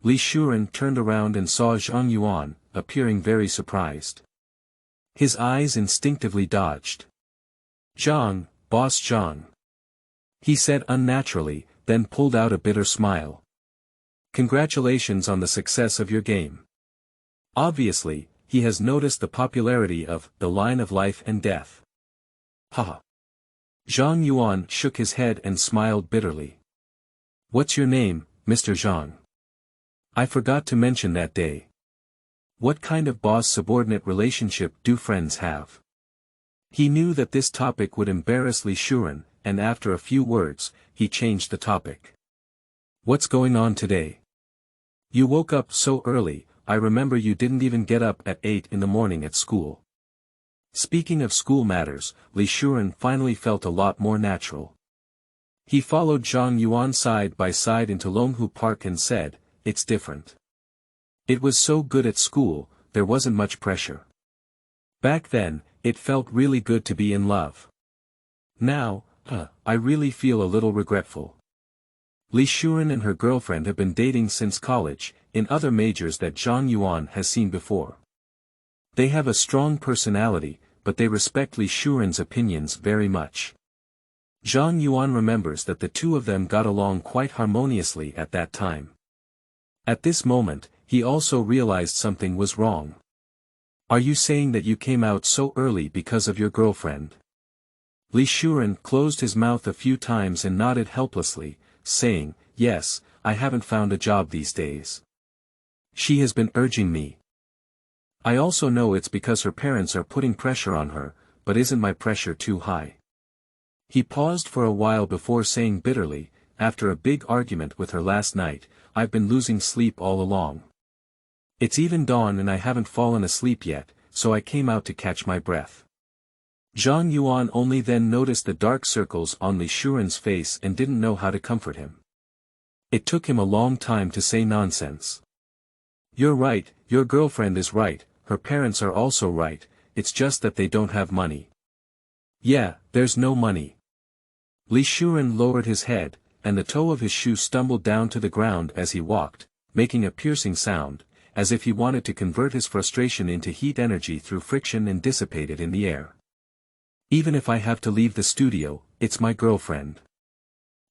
Li Shuren turned around and saw Zhang Yuan, appearing very surprised. His eyes instinctively dodged. "Zhang, boss Zhang," he said unnaturally, then pulled out a bitter smile. "Congratulations on the success of your game." Obviously, he has noticed the popularity of The Line of Life and Death. Haha. Zhang Yuan shook his head and smiled bitterly. "What's your name, Mr. Zhang? I forgot to mention that day. What kind of boss-subordinate relationship do friends have?" He knew that this topic would embarrass Li Shuren, and after a few words, he changed the topic. "What's going on today? You woke up so early, I remember you didn't even get up at 8 in the morning at school." Speaking of school matters, Li Shuren finally felt a lot more natural. He followed Zhang Yuan side by side into Longhu Park and said, "It's different. It was so good at school, there wasn't much pressure. Back then, it felt really good to be in love. Now, I really feel a little regretful." Li Shuren and her girlfriend have been dating since college, in other majors that Zhang Yuan has seen before. They have a strong personality, but they respect Li Shuren's opinions very much. Zhang Yuan remembers that the two of them got along quite harmoniously at that time. At this moment, he also realized something was wrong. "Are you saying that you came out so early because of your girlfriend?" Li Shuren closed his mouth a few times and nodded helplessly, saying, "Yes, I haven't found a job these days. She has been urging me. I also know it's because her parents are putting pressure on her, but isn't my pressure too high?" He paused for a while before saying bitterly, "After a big argument with her last night, I've been losing sleep all along. It's even dawn and I haven't fallen asleep yet, so I came out to catch my breath." Zhang Yuan only then noticed the dark circles on Li Shuren's face and didn't know how to comfort him. It took him a long time to say nonsense. "You're right, your girlfriend is right, her parents are also right, it's just that they don't have money. Yeah, there's no money. Li Shuren lowered his head, and the toe of his shoe stumbled down to the ground as he walked, making a piercing sound, as if he wanted to convert his frustration into heat energy through friction and dissipate it in the air. Even if I have to leave the studio, it's my girlfriend.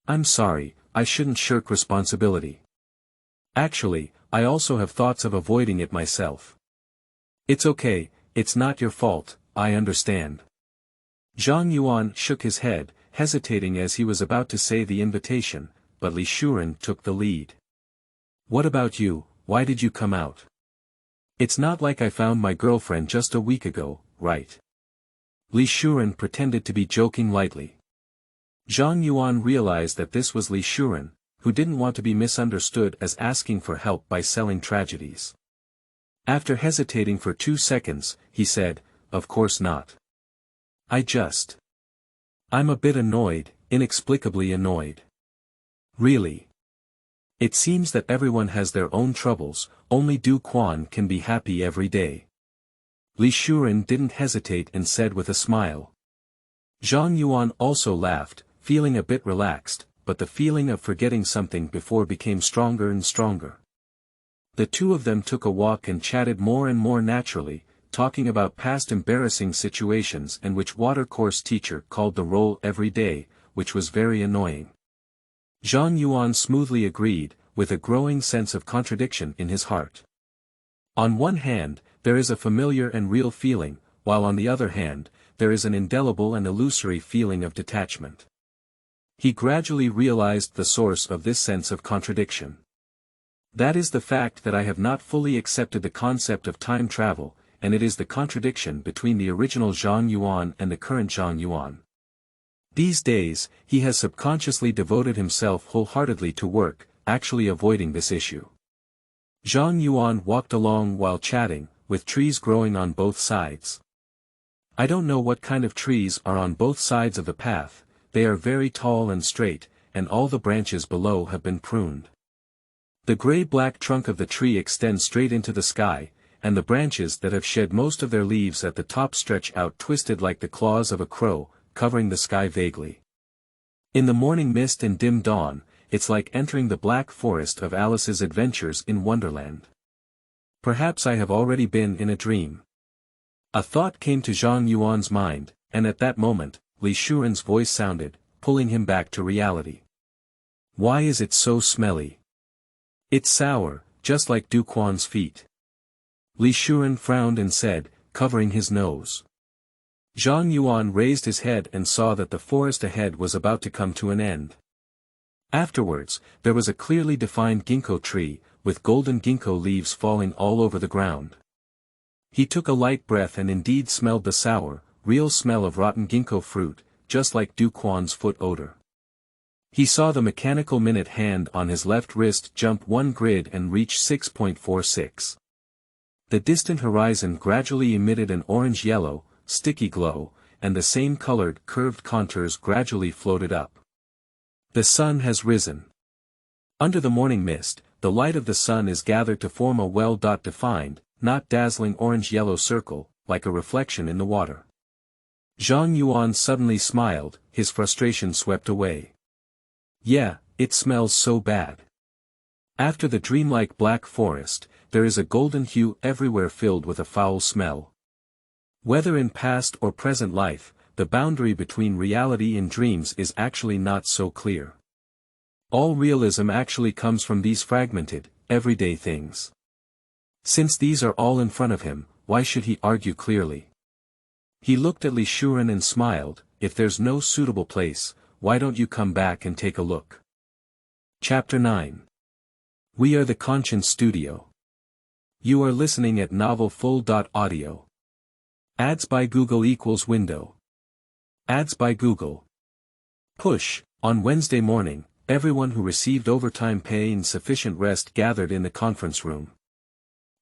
I'm sorry, I shouldn't shirk responsibility. Actually, I also have thoughts of avoiding it myself. It's okay, it's not your fault, I understand. Zhang Yuan shook his head, hesitating as he was about to say the invitation, but Li Shuren took the lead. What about you, why did you come out? It's not like I found my girlfriend just a week ago, right? Li Shuren pretended to be joking lightly. Zhang Yuan realized that this was Li Shuren, who didn't want to be misunderstood as asking for help by selling tragedies. After hesitating for 2 seconds, he said, "Of course not. I'm a bit annoyed, inexplicably annoyed. Really. It seems that everyone has their own troubles, only Du Quan can be happy every day." Li Shuren didn't hesitate and said with a smile. Zhang Yuan also laughed, feeling a bit relaxed, but the feeling of forgetting something before became stronger and stronger. The two of them took a walk and chatted more and more naturally, talking about past embarrassing situations and which watercourse teacher called the roll every day, which was very annoying. Zhang Yuan smoothly agreed, with a growing sense of contradiction in his heart. On one hand, there is a familiar and real feeling, while on the other hand, there is an indelible and illusory feeling of detachment. He gradually realized the source of this sense of contradiction. That is the fact that I have not fully accepted the concept of time travel, and it is the contradiction between the original Zhang Yuan and the current Zhang Yuan. These days, he has subconsciously devoted himself wholeheartedly to work, actually avoiding this issue. Zhang Yuan walked along while chatting, with trees growing on both sides. I don't know what kind of trees are on both sides of the path, they are very tall and straight, and all the branches below have been pruned. The gray-black trunk of the tree extends straight into the sky, and the branches that have shed most of their leaves at the top stretch out twisted like the claws of a crow, covering the sky vaguely. In the morning mist and dim dawn, it's like entering the black forest of Alice's Adventures in Wonderland. Perhaps I have already been in a dream. A thought came to Zhang Yuan's mind, and at that moment, Li Shuren's voice sounded, pulling him back to reality. Why is it so smelly? It's sour, just like Du Quan's feet. Li Shuren frowned and said, covering his nose. Zhang Yuan raised his head and saw that the forest ahead was about to come to an end. Afterwards, there was a clearly defined ginkgo tree, with golden ginkgo leaves falling all over the ground. He took a light breath and indeed smelled the sour, real smell of rotten ginkgo fruit, just like Du Quan's foot odor. He saw the mechanical minute hand on his left wrist jump 1 grid and reach 6.46. The distant horizon gradually emitted an orange-yellow, sticky glow, and the same colored curved contours gradually floated up. The sun has risen. Under the morning mist, the light of the sun is gathered to form a well-defined, not dazzling orange-yellow circle, like a reflection in the water. Zhang Yuan suddenly smiled, his frustration swept away. Yeah, it smells so bad. After the dreamlike black forest, there is a golden hue everywhere filled with a foul smell. Whether in past or present life, the boundary between reality and dreams is actually not so clear. All realism actually comes from these fragmented, everyday things. Since these are all in front of him, why should he argue clearly? He looked at Li Shuren and smiled, if there's no suitable place, why don't you come back and take a look? Chapter 9. We are the Conscientious Studio. You are listening at novelfull.audio. Ads by Google equals window. Ads by Google. Push. On Wednesday morning, everyone who received overtime pay and sufficient rest gathered in the conference room.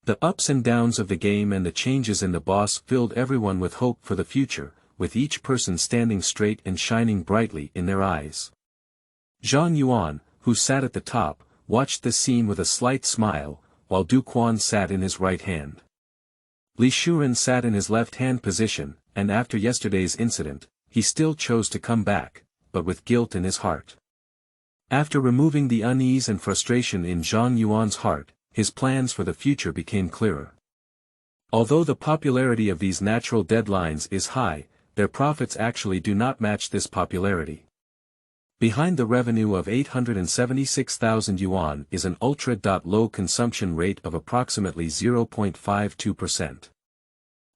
The ups and downs of the game and the changes in the boss filled everyone with hope for the future, with each person standing straight and shining brightly in their eyes. Zhang Yuan, who sat at the top, watched the scene with a slight smile, while Du Quan sat in his right hand. Li Shuren sat in his left-hand position, and after yesterday's incident, he still chose to come back, but with guilt in his heart. After removing the unease and frustration in Zhang Yuan's heart, his plans for the future became clearer. Although the popularity of these natural deadlines is high, their profits actually do not match this popularity. Behind the revenue of 876,000 yuan is an ultra-low consumption rate of approximately 0.52%.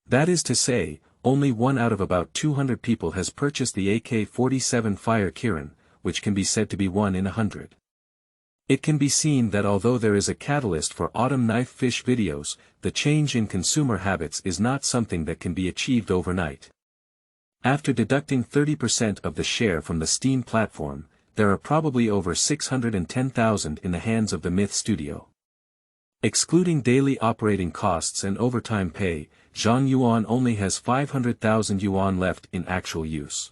That is to say, only 1 out of about 200 people has purchased the AK-47 Fire Kirin, which can be said to be 1 in 100. It can be seen that although there is a catalyst for autumn knife fish videos, the change in consumer habits is not something that can be achieved overnight. After deducting 30% of the share from the Steam platform, there are probably over 610,000 in the hands of the Myth Studio. Excluding daily operating costs and overtime pay, Zhang Yuan only has 500,000 yuan left in actual use.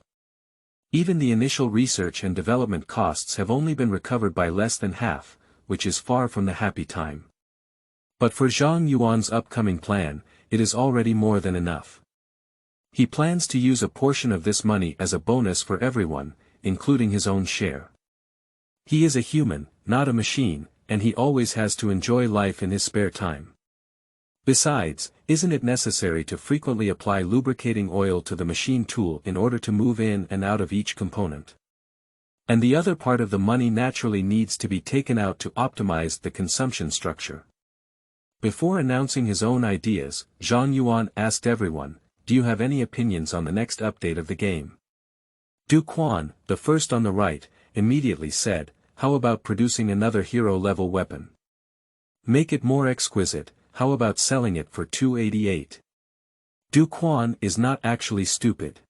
Even the initial research and development costs have only been recovered by less than half, which is far from the happy time. But for Zhang Yuan's upcoming plan, it is already more than enough. He plans to use a portion of this money as a bonus for everyone, including his own share. He is a human, not a machine, and he always has to enjoy life in his spare time. Besides, isn't it necessary to frequently apply lubricating oil to the machine tool in order to move in and out of each component? And the other part of the money naturally needs to be taken out to optimize the consumption structure. Before announcing his own ideas, Zhang Yuan asked everyone, "Do you have any opinions on the next update of the game?" Du Quan, the first on the right, immediately said, "How about producing another hero-level weapon? Make it more exquisite, how about selling it for 288? Du Quan is not actually stupid.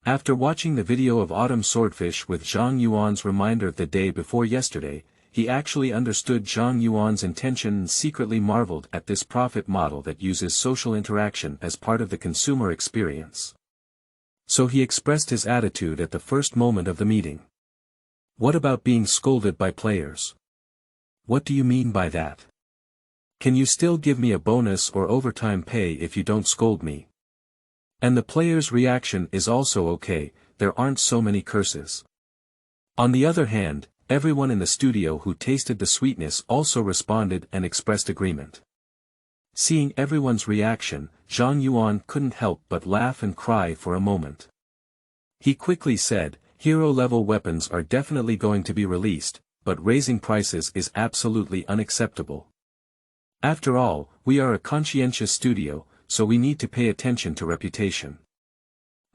After watching the video of Autumn Swordfish with Zhang Yuan's reminder the day before yesterday, he actually understood Zhang Yuan's intention and secretly marveled at this profit model that uses social interaction as part of the consumer experience. So he expressed his attitude at the first moment of the meeting. "What about being scolded by players? What do you mean by that? Can you still give me a bonus or overtime pay if you don't scold me?" And the player's reaction is also okay, there aren't so many curses. On the other hand, everyone in the studio who tasted the sweetness also responded and expressed agreement. Seeing everyone's reaction, Zhang Yuan couldn't help but laugh and cry for a moment. He quickly said, "Hero-level weapons are definitely going to be released, but raising prices is absolutely unacceptable. After all, we are a conscientious studio, so we need to pay attention to reputation."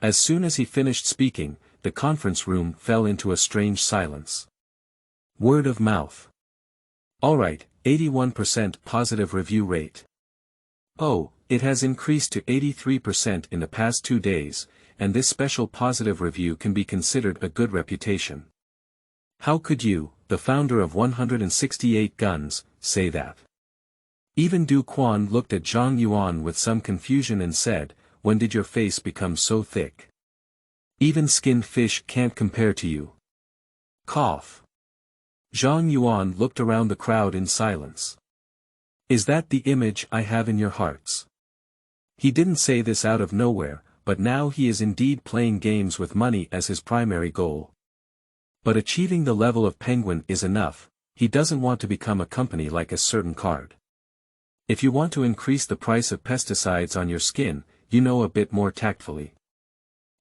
As soon as he finished speaking, the conference room fell into a strange silence. Word of mouth. Alright, 81% positive review rate. Oh, it has increased to 83% in the past 2 days, and this special positive review can be considered a good reputation. How could you, the founder of 168 Guns, say that? Even Du Quan looked at Zhang Yuan with some confusion and said, "When did your face become so thick? Even skinned fish can't compare to you." Cough. Zhang Yuan looked around the crowd in silence. "Is that the image I have in your hearts?" He didn't say this out of nowhere, but now he is indeed playing games with money as his primary goal. But achieving the level of Penguin is enough, he doesn't want to become a company like a certain card. If you want to increase the price of pesticides on your skin, you know a bit more tactfully.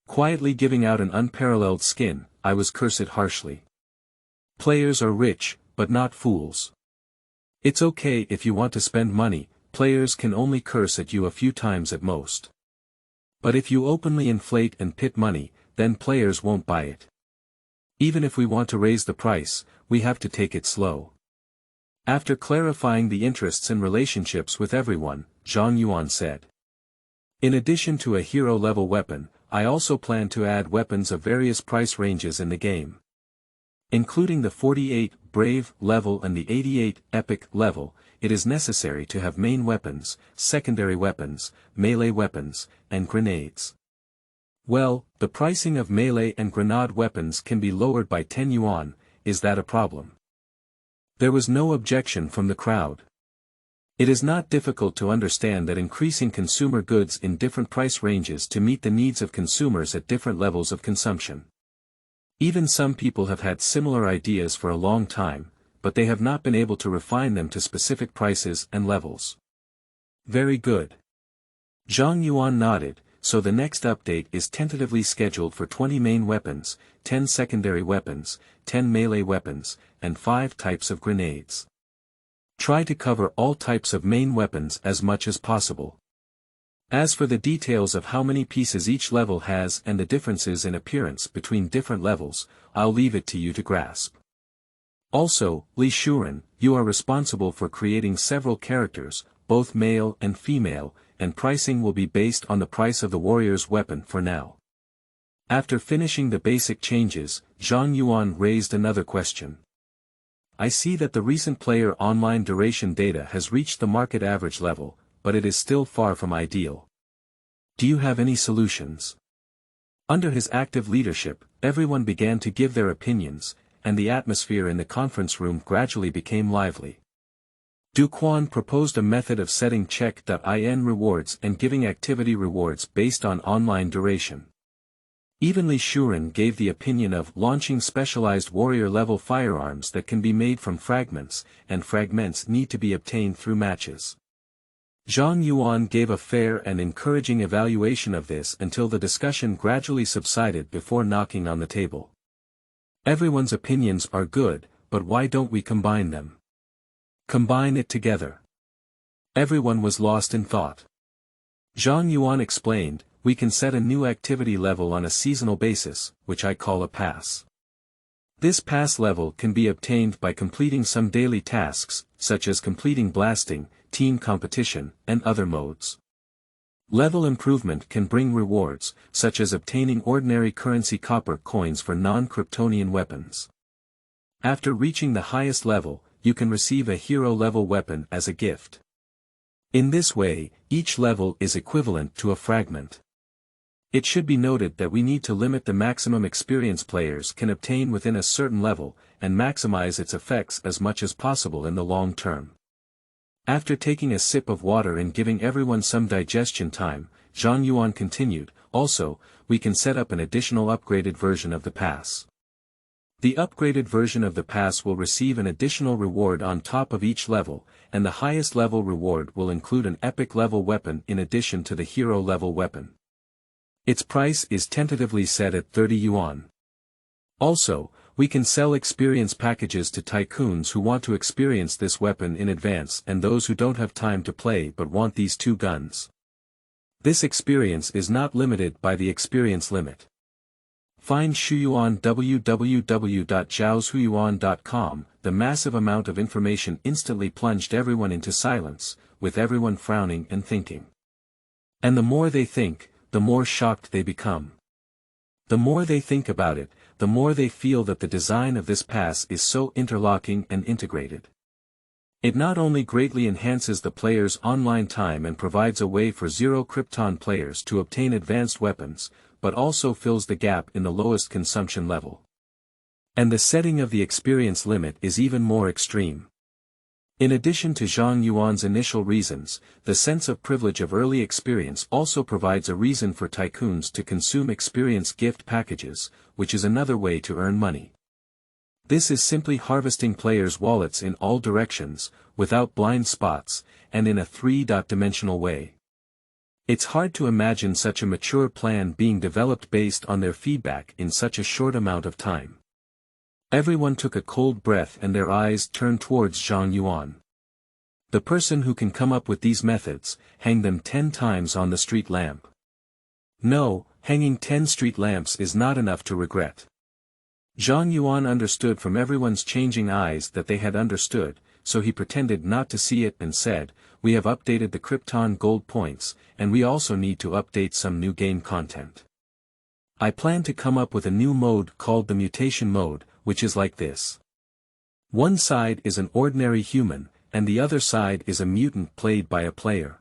Quietly giving out an unparalleled skin, I was cursed harshly. Players are rich, but not fools. It's okay if you want to spend money, players can only curse at you a few times at most. But if you openly inflate and pit money, then players won't buy it. Even if we want to raise the price, we have to take it slow. After clarifying the interests and relationships with everyone, Zhang Yuan said, "In addition to a hero-level weapon, I also plan to add weapons of various price ranges in the game. Including the 48 Brave level and the 88 Epic level, it is necessary to have main weapons, secondary weapons, melee weapons, and grenades. Well, the pricing of melee and grenade weapons can be lowered by 10 yuan, is that a problem?" There was no objection from the crowd. It is not difficult to understand that increasing consumer goods in different price ranges to meet the needs of consumers at different levels of consumption. Even some people have had similar ideas for a long time, but they have not been able to refine them to specific prices and levels. Very good. Zhang Yuan nodded. So the next update is tentatively scheduled for 20 main weapons, 10 secondary weapons, 10 melee weapons, and 5 types of grenades. Try to cover all types of main weapons as much as possible. As for the details of how many pieces each level has and the differences in appearance between different levels, I'll leave it to you to grasp. Also, Li Shuren, you are responsible for creating several characters, both male and female, and pricing will be based on the price of the warrior's weapon for now. After finishing the basic changes, Zhang Yuan raised another question. I see that the recent player online duration data has reached the market average level, but it is still far from ideal. Do you have any solutions? Under his active leadership, everyone began to give their opinions, and the atmosphere in the conference room gradually became lively. Du Quan proposed a method of setting check.in rewards and giving activity rewards based on online duration. Even Li Shuren gave the opinion of launching specialized warrior-level firearms that can be made from fragments, and fragments need to be obtained through matches. Zhang Yuan gave a fair and encouraging evaluation of this until the discussion gradually subsided before knocking on the table. Everyone's opinions are good, but why don't we combine them? Combine it together. Everyone was lost in thought. Zhang Yuan explained, we can set a new activity level on a seasonal basis, which I call a pass. This pass level can be obtained by completing some daily tasks, such as completing blasting, team competition, and other modes. Level improvement can bring rewards, such as obtaining ordinary currency copper coins for non-Kryptonian weapons. After reaching the highest level, you can receive a hero-level weapon as a gift. In this way, each level is equivalent to a fragment. It should be noted that we need to limit the maximum experience players can obtain within a certain level, and maximize its effects as much as possible in the long term. After taking a sip of water and giving everyone some digestion time, Zhang Yuan continued, also, we can set up an additional upgraded version of the pass. The upgraded version of the pass will receive an additional reward on top of each level, and the highest level reward will include an epic level weapon in addition to the hero level weapon. Its price is tentatively set at 30 yuan. Also, we can sell experience packages to tycoons who want to experience this weapon in advance and those who don't have time to play but want these two guns. This experience is not limited by the experience limit. Find Shuyuan www.zhaoshuyuan.com. The massive amount of information instantly plunged everyone into silence, with everyone frowning and thinking. And the more they think, the more shocked they become. The more they think about it, the more they feel that the design of this pass is so interlocking and integrated. It not only greatly enhances the player's online time and provides a way for zero Krypton players to obtain advanced weapons, but also fills the gap in the lowest consumption level. And the setting of the experience limit is even more extreme. In addition to Zhang Yuan's initial reasons, the sense of privilege of early experience also provides a reason for tycoons to consume experience gift packages, which is another way to earn money. This is simply harvesting players' wallets in all directions, without blind spots, and in a three-dimensional way. It's hard to imagine such a mature plan being developed based on their feedback in such a short amount of time. Everyone took a cold breath and their eyes turned towards Zhang Yuan. The person who can come up with these methods, hang them 10 times on the street lamp. No, hanging 10 street lamps is not enough to regret. Zhang Yuan understood from everyone's changing eyes that they had understood, so he pretended not to see it and said, we have updated the Krypton gold points, and we also need to update some new game content. I plan to come up with a new mode called the mutation mode, which is like this. One side is an ordinary human, and the other side is a mutant played by a player.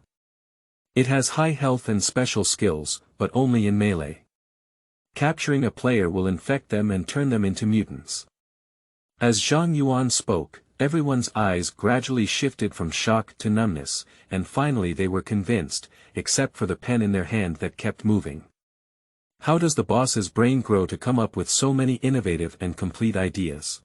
It has high health and special skills, but only in melee. Capturing a player will infect them and turn them into mutants. As Zhang Yuan spoke, Everyone's eyes gradually shifted from shock to numbness, and finally they were convinced, except for the pen in their hand that kept moving. How does the boss's brain grow to come up with so many innovative and complete ideas?